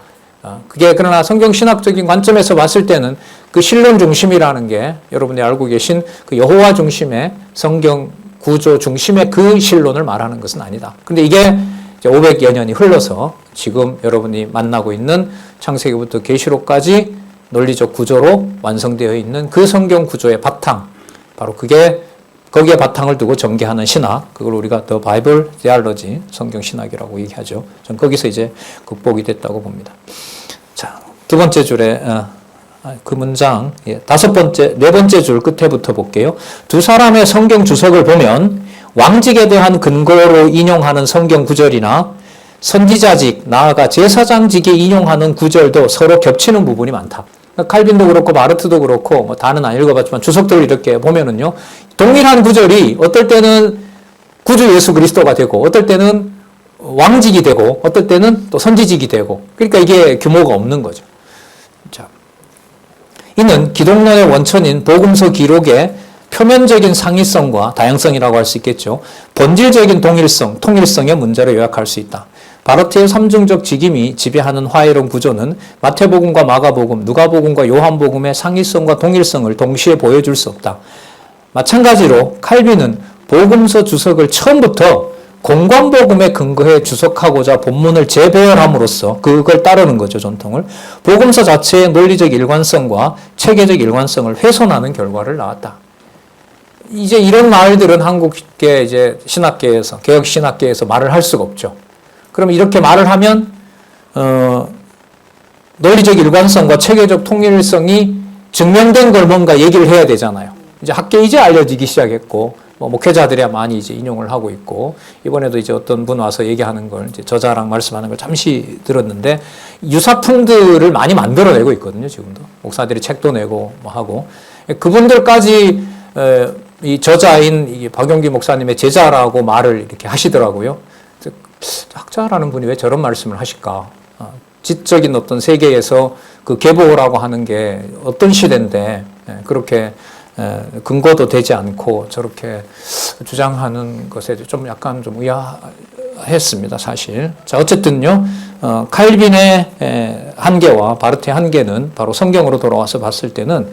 그게 그러나 성경 신학적인 관점에서 봤을 때는 그 신론 중심이라는 게 여러분이 알고 계신 그 여호와 중심의 성경 구조 중심의 그 신론을 말하는 것은 아니다. 근데 이게 500여 년이 흘러서 지금 여러분이 만나고 있는 창세기부터 계시록까지 논리적 구조로 완성되어 있는 그 성경 구조의 바탕, 바로 그게 거기에 바탕을 두고 전개하는 신학, 그걸 우리가 The Bible Theology, 성경 신학이라고 얘기하죠. 전 거기서 이제 극복이 됐다고 봅니다. 자, 두 번째 줄에 그 문장, 네 번째 줄 끝에부터 볼게요. 두 사람의 성경 주석을 보면 왕직에 대한 근거로 인용하는 성경 구절이나 선지자직, 나아가 제사장직에 인용하는 구절도 서로 겹치는 부분이 많다. 칼빈도 그렇고 바르트도 그렇고 뭐 다는 안 읽어봤지만 주석들 이렇게 보면은요 동일한 구절이 어떨 때는 구주 예수 그리스도가 되고 어떨 때는 왕직이 되고 어떨 때는 또 선지직이 되고 그러니까 이게 규모가 없는 거죠. 자, 이는 기독론의 원천인 복음서 기록의 표면적인 상이성과 다양성이라고 할 수 있겠죠. 본질적인 통일성의 문제로 요약할 수 있다. 바르트의 삼중적 직임이 지배하는 화해론 구조는 마태복음과 마가복음, 누가복음과 요한복음의 상이성과 동일성을 동시에 보여줄 수 없다. 마찬가지로 칼빈은 복음서 주석을 처음부터 공관복음에 근거해 주석하고자 본문을 재배열함으로써 그걸 따르는 거죠, 전통을. 복음서 자체의 논리적 일관성과 체계적 일관성을 훼손하는 결과를 낳았다. 이제 이런 말들은 한국계 이제 신학계에서, 개혁 신학계에서 말을 할 수가 없죠. 그럼 이렇게 말을 하면 논리적 일관성과 체계적 통일성이 증명된 걸 뭔가 얘기를 해야 되잖아요. 이제 학계에 이제 알려지기 시작했고 뭐 목회자들이야 많이 이제 인용을 하고 있고, 이번에도 이제 어떤 분 와서 얘기하는 걸 이제 저자랑 말씀하는 걸 잠시 들었는데, 유사품들을 많이 만들어내고 있거든요, 지금도. 목사들이 책도 내고 뭐 하고. 그분들까지 이 저자인 이 박용기 목사님의 제자라고 말을 이렇게 하시더라고요. 학자라는 분이 왜 저런 말씀을 하실까? 지적인 어떤 세계에서 그 계보라고 하는 게 어떤 시대인데 그렇게 근거도 되지 않고 저렇게 주장하는 것에 좀 약간 좀 의아했습니다, 사실. 자, 어쨌든요, 칼빈의 한계와 바르트의 한계는 바로 성경으로 돌아와서 봤을 때는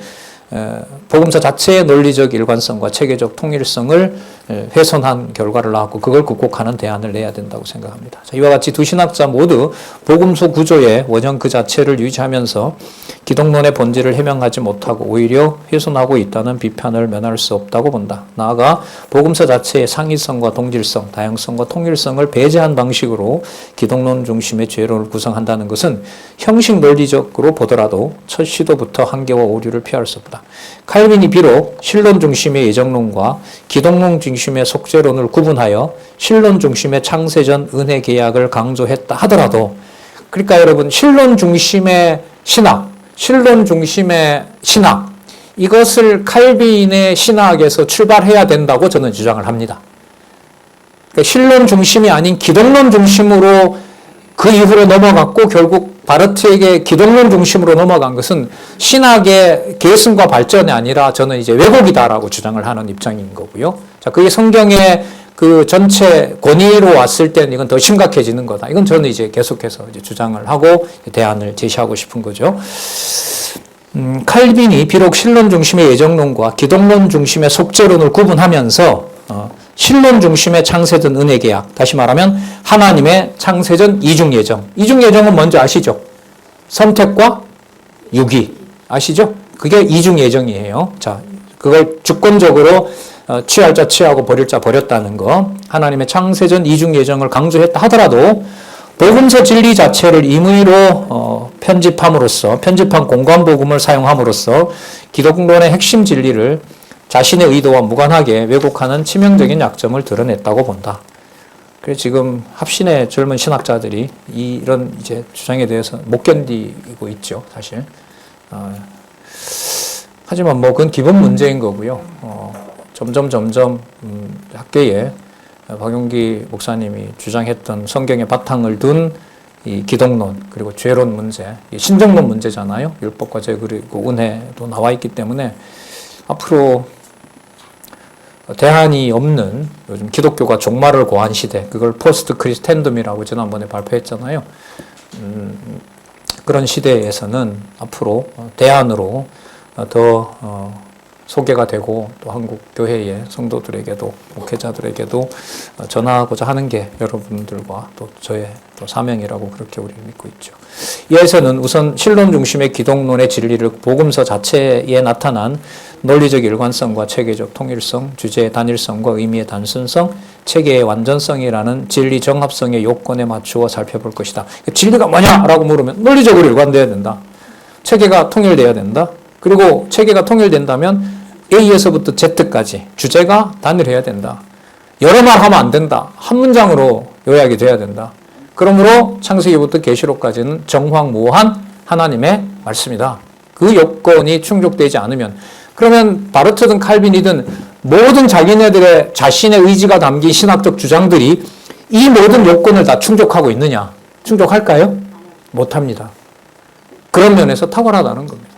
복음서 자체의 논리적 일관성과 체계적 통일성을 훼손한 결과를 낳았고, 그걸 극복하는 대안을 내야 된다고 생각합니다. 자, 이와 같이 두 신학자 모두 복음서 구조의 원형 그 자체를 유지하면서 기독론의 본질을 해명하지 못하고 오히려 훼손하고 있다는 비판을 면할 수 없다고 본다. 나아가 복음서 자체의 상이성과 동질성, 다양성과 통일성을 배제한 방식으로 기독론 중심의 죄론을 구성한다는 것은 형식 논리적으로 보더라도 첫 시도부터 한계와 오류를 피할 수 없다. 칼빈이 비록 신론 중심의 예정론과 기독론 중심의 속죄론을 구분하여 신론 중심의 창세전 은혜 계약을 강조했다 하더라도, 그러니까 여러분, 신론 중심의 신학, 신론 중심의 신학, 이것을 칼빈의 신학에서 출발해야 된다고 저는 주장을 합니다. 그러니까 신론 중심이 아닌 기독론 중심으로 그 이후로 넘어갔고, 결국 바르트에게 기독론 중심으로 넘어간 것은 신학의 계승과 발전이 아니라 저는 이제 왜곡이다라고 주장을 하는 입장인 거고요. 자, 그게 성경의 그 전체 권위로 왔을 때는 이건 더 심각해지는 거다. 이건 저는 이제 계속해서 이제 주장을 하고 대안을 제시하고 싶은 거죠. 칼빈이 비록 신론 중심의 예정론과 기독론 중심의 속죄론을 구분하면서 신론 중심의 창세전 은혜 계약, 다시 말하면 하나님의 창세전 이중 예정. 이중 예정은 뭔지 아시죠? 선택과 유기. 아시죠? 그게 이중 예정이에요. 자, 그걸 주권적으로 취할 자 취하고 버릴 자 버렸다는 거. 하나님의 창세전 이중 예정을 강조했다 하더라도 복음서 진리 자체를 임의로 편집한 공관 복음을 사용함으로써 기독론의 핵심 진리를 자신의 의도와 무관하게 왜곡하는 치명적인 약점을 드러냈다고 본다. 그래서 지금 합신의 젊은 신학자들이 이런 이제 주장에 대해서 못 견디고 있죠, 사실. 하지만 뭐 그건 기본 문제인 거고요. 점점 학계에 박용기 목사님이 주장했던 성경의 바탕을 둔 이 기독론, 그리고 죄론 문제, 신정론 문제잖아요. 율법과 죄 그리고 은혜도 나와 있기 때문에 앞으로 대안이 없는, 요즘 기독교가 종말을 고한 시대, 그걸 포스트 크리스텐덤이라고 지난번에 발표했잖아요. 그런 시대에서는 앞으로 대안으로 더 소개가 되고, 또 한국 교회의 성도들에게도, 목회자들에게도 전하고자 하는 게 여러분들과 또 저의 또 사명이라고 그렇게 우리는 믿고 있죠. 이에서는 우선 신론 중심의 기독론의 진리를 복음서 자체에 나타난 논리적 일관성과 체계적 통일성, 주제의 단일성과 의미의 단순성, 체계의 완전성이라는 진리 정합성의 요건에 맞추어 살펴볼 것이다. 진리가 뭐냐라고 물으면 논리적으로 일관돼야 된다. 체계가 통일돼야 된다. 그리고 체계가 통일된다면 A에서부터 Z까지 주제가 단일해야 된다. 여러 말 하면 안 된다. 한 문장으로 요약이 돼야 된다. 그러므로 창세기부터 계시록까지는 정황무한 하나님의 말씀이다. 그 요건이 충족되지 않으면, 그러면 바르트든 칼빈이든 모든 자기네들의 자신의 의지가 담긴 신학적 주장들이 이 모든 요건을 다 충족하고 있느냐? 충족할까요? 못합니다. 그런 면에서 탁월하다는 겁니다.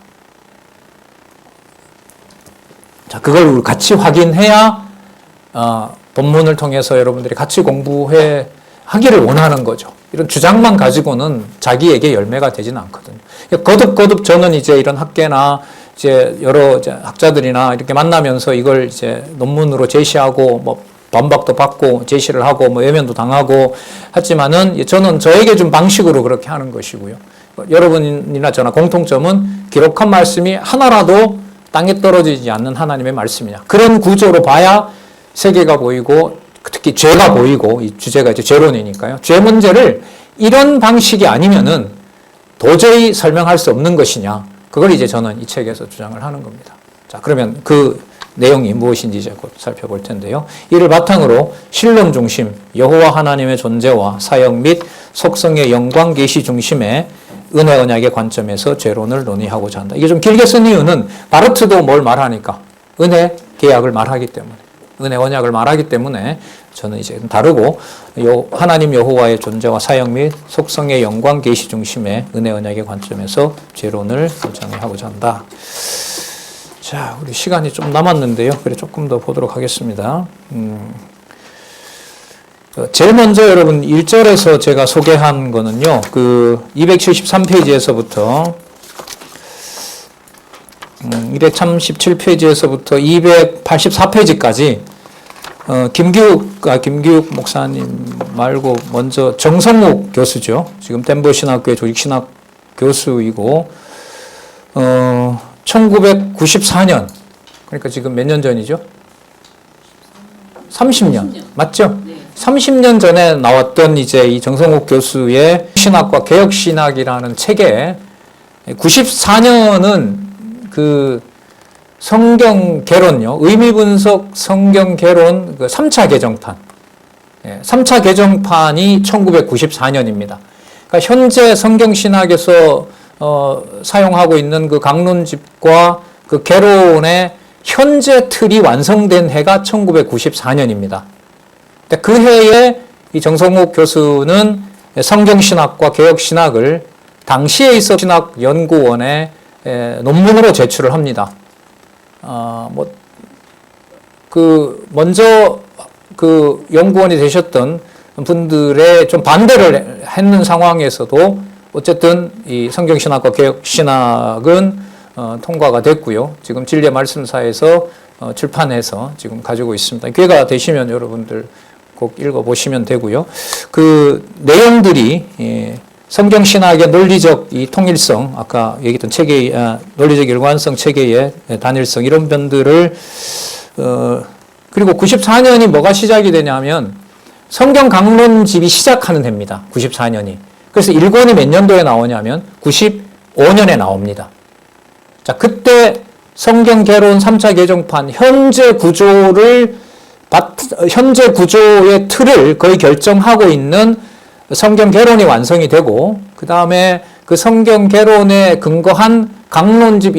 자, 그걸 같이 확인해야 본문을 통해서 여러분들이 같이 공부해 하기를 원하는 거죠. 이런 주장만 가지고는 자기에게 열매가 되지는 않거든요. 거듭 저는 이제 이런 학계나 이제 여러 이제 학자들이나 이렇게 만나면서 이걸 이제 논문으로 제시하고 뭐 반박도 받고 제시를 하고 뭐 외면도 당하고 하지만은 저는 저에게 준 방식으로 그렇게 하는 것이고요. 여러분이나 저나 공통점은 기록한 말씀이 하나라도 땅에 떨어지지 않는 하나님의 말씀이냐. 그런 구조로 봐야 세계가 보이고 특히 죄가 보이고, 이 주제가 이제 죄론이니까요. 죄 문제를 이런 방식이 아니면은 도저히 설명할 수 없는 것이냐. 그걸 이제 저는 이 책에서 주장을 하는 겁니다. 자, 그러면 그 내용이 무엇인지 이제 곧 살펴볼 텐데요. 이를 바탕으로 신론 중심, 여호와 하나님의 존재와 사역 및 속성의 영광 계시 중심의 은혜 언약의 관점에서 죄론을 논의하고자 한다. 이게 좀 길게 쓴 이유는 바르트도 뭘 말하니까 은혜 계약을 말하기 때문에, 은혜 언약을 말하기 때문에 저는 이제 다르고 하나님 여호와의 존재와 사역 및 속성의 영광 계시 중심의 은혜 언약의 관점에서 죄론을 정하고자 한다. 자, 우리 시간이 좀 남았는데요. 그래 조금 더 보도록 하겠습니다. 제일 먼저 여러분 1절에서 제가 소개한 거는요. 그 273페이지에서부터 237페이지에서부터 284페이지까지 김기욱 목사님 말고 먼저 정성욱 교수죠. 지금 덴버 신학교의 조직신학 교수이고 1994년, 그러니까 지금 몇 년 전이죠? 30년. 맞죠? 네. 30년 전에 나왔던 이제 이 정성욱 교수의 신학과 개혁신학이라는 책에 94년은 그 성경 개론요. 의미 분석 성경 개론 그 3차 개정판. 3차 개정판이 1994년입니다. 그러니까 현재 성경 신학에서 사용하고 있는 그 강론집과 그 개론의 현재 틀이 완성된 해가 1994년입니다. 그 해에 이 정성욱 교수는 성경신학과 개혁신학을 당시에 있었던 신학연구원에 논문으로 제출을 합니다. 먼저 그 연구원이 되셨던 분들의 좀 반대를 했는 상황에서도 어쨌든 이 성경신학과 개혁신학은 통과가 됐고요. 지금 진리의 말씀사에서 출판해서 지금 가지고 있습니다. 기회가 되시면 여러분들 꼭 읽어보시면 되고요. 그 내용들이 성경신학의 논리적 이 통일성, 아까 얘기했던 체계, 논리적 일관성, 체계의 단일성 이런 면들을 그리고 94년이 뭐가 시작이 되냐면 성경 강론집이 시작하는 해입니다. 94년이. 그래서 1권이 몇 년도에 나오냐면 95년에 나옵니다. 자, 그때 성경 개론 3차 개정판 현재 구조의 틀을 거의 결정하고 있는 성경 개론이 완성이 되고, 그 다음에 그 성경 개론에 근거한 강론집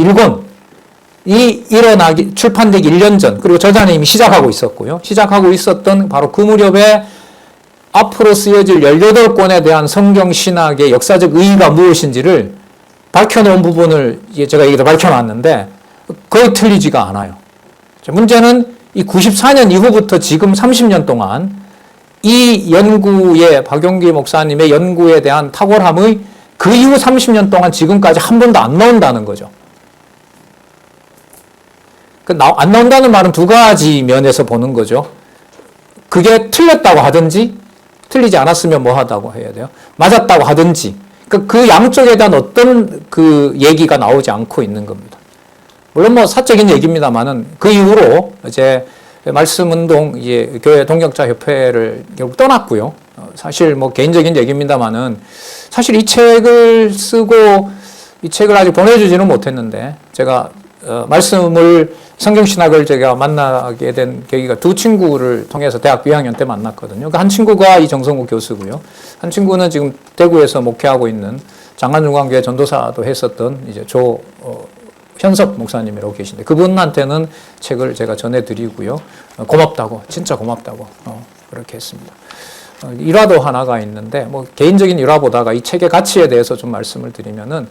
1권이 출판되기 1년 전, 그리고 저자는 이미 시작하고 있었고요. 시작하고 있었던 바로 그 무렵에 앞으로 쓰여질 18권에 대한 성경 신학의 역사적 의의가 무엇인지를 밝혀놓은 부분을 제가 여기다 밝혀놨는데 거의 틀리지가 않아요. 문제는 이 94년 이후부터 지금 30년 동안 이 연구의 박용기 목사님의 연구에 대한 탁월함의 그 이후 30년 동안 지금까지 한 번도 안 나온다는 거죠. 안 나온다는 말은 두 가지 면에서 보는 거죠. 그게 틀렸다고 하든지 틀리지 않았으면 뭐 하다고 해야 돼요? 맞았다고 하든지 그 양쪽에 대한 어떤 그 얘기가 나오지 않고 있는 겁니다. 물론 뭐 사적인 얘기입니다만은 그 이후로 이제 말씀운동 이제 교회 동역자 협회를 결국 떠났고요. 사실 뭐 개인적인 얘기입니다만은 사실 이 책을 쓰고 이 책을 아직 보내주지는 못했는데 제가 말씀을 성경신학을 제가 만나게 된 계기가 두 친구를 통해서 대학교 2학년 때 만났거든요. 그 한 친구가 이 정성욱 교수고요. 한 친구는 지금 대구에서 목회하고 있는 장안중앙교회 전도사도 했었던 이제 현석 목사님이라고 계신데 그분한테는 책을 제가 전해드리고요. 고맙다고, 진짜 고맙다고 그렇게 했습니다. 일화도 하나가 있는데 뭐 개인적인 일화보다가 이 책의 가치에 대해서 좀 말씀을 드리면은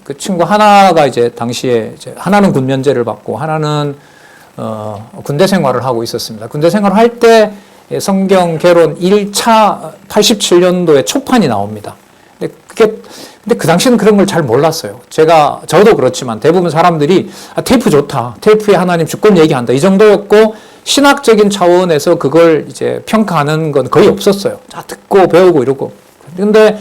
그 친구 하나가 이제 당시에 하나는 군면제를 받고 하나는 군대 생활을 하고 있었습니다. 군대 생활을 할 때 성경 개론 1차 87년도에 초판이 나옵니다. 근데 그 당시에는 그런 걸 잘 몰랐어요. 저도 그렇지만 대부분 사람들이 테이프 좋다. 테이프에 하나님 주권 얘기한다. 이 정도였고 신학적인 차원에서 그걸 이제 평가하는 건 거의 없었어요. 자, 듣고 배우고 이러고. 근데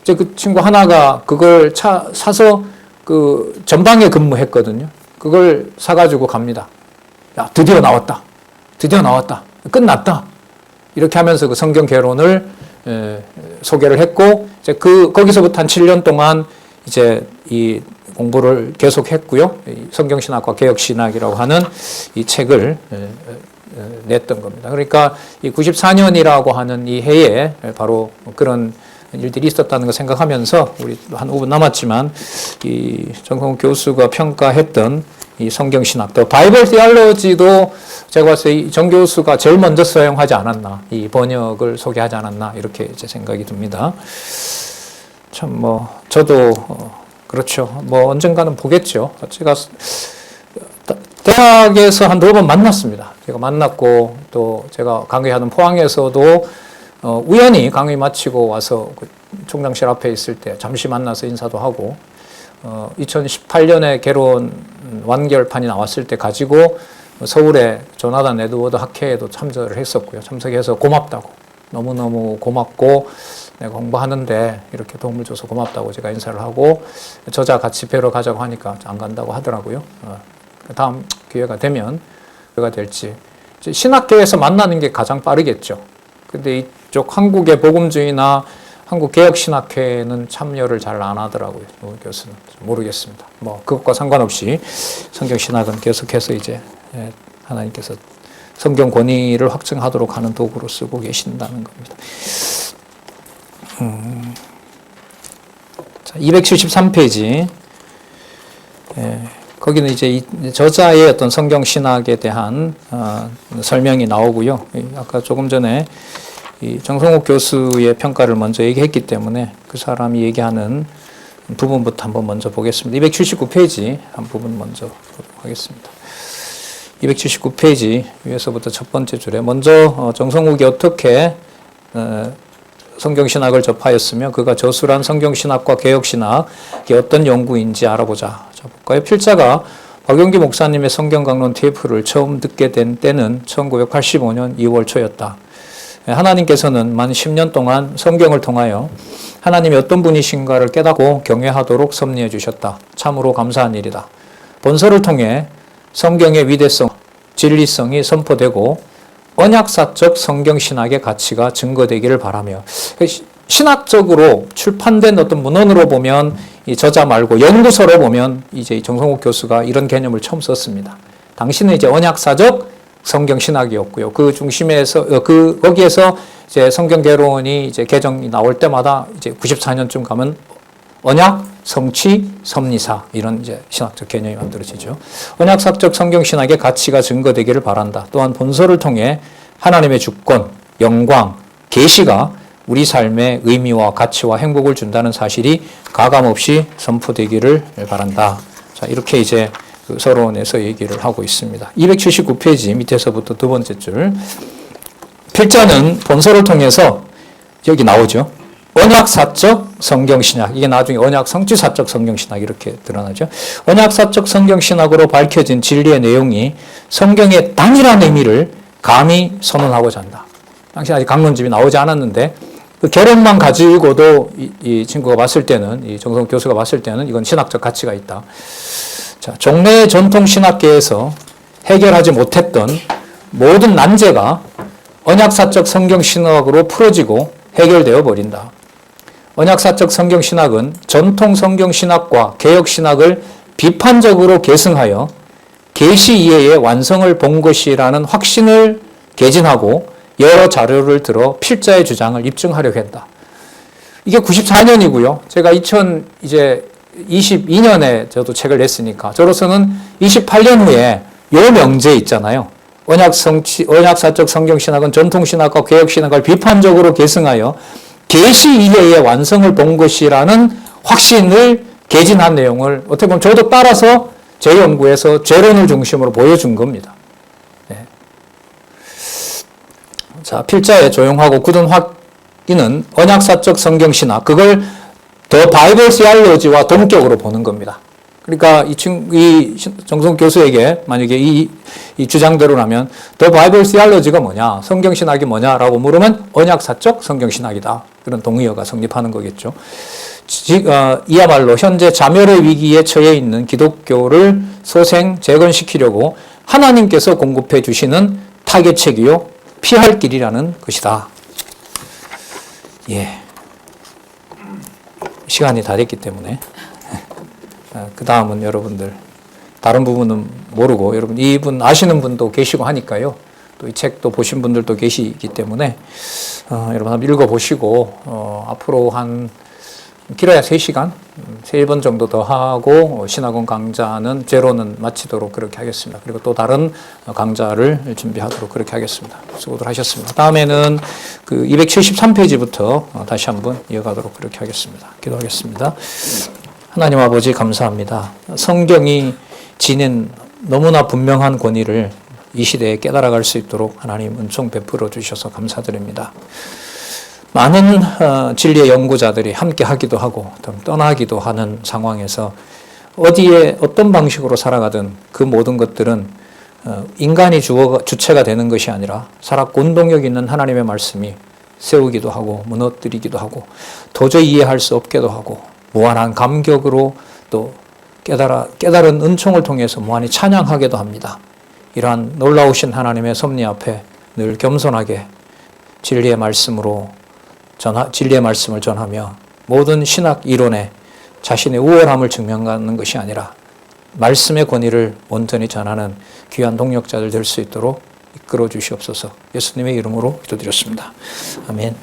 이제 그 친구 하나가 그걸 사서 그 전방에 근무했거든요. 그걸 사가지고 갑니다. 야, 드디어 나왔다. 드디어 나왔다. 끝났다. 이렇게 하면서 그 성경 개론을 소개를 했고, 이제 거기서부터 한 7년 동안 이제 이 공부를 계속했고요. 성경신학과 개혁신학이라고 하는 이 책을 냈던 겁니다. 그러니까 이 94년이라고 하는 이 해에 바로 그런 일들이 있었다는 걸 생각하면서 우리 한 5분 남았지만 이 정성욱 교수가 평가했던 이 성경신학, 또 바이블 디알로지도 제가 봤을 때 정 교수가 제일 먼저 사용하지 않았나, 이 번역을 소개하지 않았나 이렇게 이제 생각이 듭니다. 참 저도 그렇죠. 언젠가는 보겠죠. 제가 대학에서 한 4번 만났습니다. 제가 만났고 또 제가 강의하는 포항에서도 우연히 강의 마치고 와서 그 총장실 앞에 있을 때 잠시 만나서 인사도 하고 2018년에 개론 완결판이 나왔을 때 가지고 서울의 조나단 에드워드 학회에도 참석을 했었고요. 참석해서 고맙다고, 너무너무 고맙고 내가 공부하는데 이렇게 도움을 줘서 고맙다고 제가 인사를 하고 저자 같이 뵈러 가자고 하니까 안 간다고 하더라고요. 다음 기회가 되면 뭐가 될지. 신학계에서 만나는 게 가장 빠르겠죠. 근데 이쪽 한국의 복음주의나 한국개혁신학회는 참여를 잘 안 하더라고요. 교수는 모르겠습니다. 그것과 상관없이 성경신학은 계속해서 이제 하나님께서 성경 권위를 확증하도록 하는 도구로 쓰고 계신다는 겁니다. 자, 273페이지. 거기는 이제 이 저자의 어떤 성경신학에 대한 설명이 나오고요. 아까 조금 전에 이 정성욱 교수의 평가를 먼저 얘기했기 때문에 그 사람이 얘기하는 부분부터 한번 먼저 보겠습니다. 279페이지 한 부분 먼저 보도록 하겠습니다. 279페이지 위에서부터 첫 번째 줄에 먼저 정성욱이 어떻게 성경신학을 접하였으며 그가 저술한 성경신학과 개혁신학이 어떤 연구인지 알아보자. 자, 볼까요? 필자가 박용기 목사님의 성경강론 테이프를 처음 듣게 된 때는 1985년 2월 초였다. 하나님께서는 만 10년 동안 성경을 통하여 하나님이 어떤 분이신가를 깨닫고 경외하도록 섭리해 주셨다. 참으로 감사한 일이다. 본서를 통해 성경의 위대성, 진리성이 선포되고 언약사적 성경신학의 가치가 증거되기를 바라며, 신학적으로 출판된 어떤 문헌으로 보면 이 저자 말고 연구서로 보면 이제 정성욱 교수가 이런 개념을 처음 썼습니다. 당시는 이제 언약사적 성경신학이었고요. 그 중심에서 거기에서 이제 성경개론이 이제 개정이 나올 때마다 이제 94년쯤 가면 언약, 성취, 섭리사 이런 이제 신학적 개념이 만들어지죠. 언약사적 성경신학의 가치가 증거되기를 바란다. 또한 본서를 통해 하나님의 주권, 영광, 계시가 우리 삶의 의미와 가치와 행복을 준다는 사실이 가감없이 선포되기를 바란다. 자, 이렇게 이제 그 서론에서 얘기를 하고 있습니다. 279페이지 밑에서부터 두 번째 줄. 필자는 본서를 통해서 여기 나오죠. 언약사적 성경신학, 이게 나중에 언약성취사적 성경신학 이렇게 드러나죠. 언약사적 성경신학으로 밝혀진 진리의 내용이 성경의 단일한 의미를 감히 선언하고자 한다. 당시 아직 강론집이 나오지 않았는데 그 결론만 가지고도 이 친구가 봤을 때는, 이 정성욱 교수가 봤을 때는 이건 신학적 가치가 있다. 자, 종래의 전통 신학계에서 해결하지 못했던 모든 난제가 언약사적 성경신학으로 풀어지고 해결되어 버린다. 언약사적 성경신학은 전통 성경신학과 개혁신학을 비판적으로 계승하여 계시 이해의 완성을 본 것이라는 확신을 개진하고 여러 자료를 들어 필자의 주장을 입증하려고 했다. 이게 94년이고요. 제가 2022년에 저도 책을 냈으니까 저로서는 28년 후에 요 명제 있잖아요. 언약사적 성경신학은 전통신학과 개혁신학을 비판적으로 계승하여 계시 이해의 완성을 본 것이라는 확신을 개진한 내용을 어떻게 보면 저도 따라서 제 연구에서 재론을 중심으로 보여준 겁니다. 네. 자, 필자의 조용하고 굳은 확인은 언약사적 성경신학, 그걸 더 바이블 디알로지와 동격으로 보는 겁니다. 그러니까 이 정성욱 교수에게 만약에 이 주장대로라면 더 바이블 디알로지가 뭐냐, 성경신학이 뭐냐라고 물으면 언약사적 성경신학이다. 그런 동의어가 성립하는 거겠죠. 이야말로 현재 자멸의 위기에 처해 있는 기독교를 소생 재건시키려고 하나님께서 공급해 주시는 타겟책이요 피할 길이라는 것이다. 예. 시간이 다 됐기 때문에 그 다음은 여러분들 다른 부분은 모르고 여러분 이분 아시는 분도 계시고 하니까요. 또 이 책도 보신 분들도 계시기 때문에 여러분 한번 읽어보시고 앞으로 한 길어야 3시간, 3번 정도 더 하고 신학원 강좌는 제로는 마치도록 그렇게 하겠습니다. 그리고 또 다른 강좌를 준비하도록 그렇게 하겠습니다. 수고들 하셨습니다. 다음에는 그 273페이지부터 다시 한번 이어가도록 그렇게 하겠습니다. 기도하겠습니다. 하나님 아버지 감사합니다. 성경이 지닌 너무나 분명한 권위를 이 시대에 깨달아갈 수 있도록 하나님 은총 베풀어 주셔서 감사드립니다. 많은 진리의 연구자들이 함께 하기도 하고 떠나기도 하는 상황에서 어디에 어떤 방식으로 살아가든 그 모든 것들은 인간이 주체가 되는 것이 아니라 살았고 운동력 있는 하나님의 말씀이 세우기도 하고 무너뜨리기도 하고 도저히 이해할 수 없게도 하고 무한한 감격으로 또 깨달은 은총을 통해서 무한히 찬양하게도 합니다. 이러한 놀라우신 하나님의 섭리 앞에 늘 겸손하게 진리의 말씀을 전하며 모든 신학 이론에 자신의 우월함을 증명하는 것이 아니라 말씀의 권위를 온전히 전하는 귀한 동력자들 될 수 있도록 이끌어 주시옵소서. 예수님의 이름으로 기도드렸습니다. 아멘.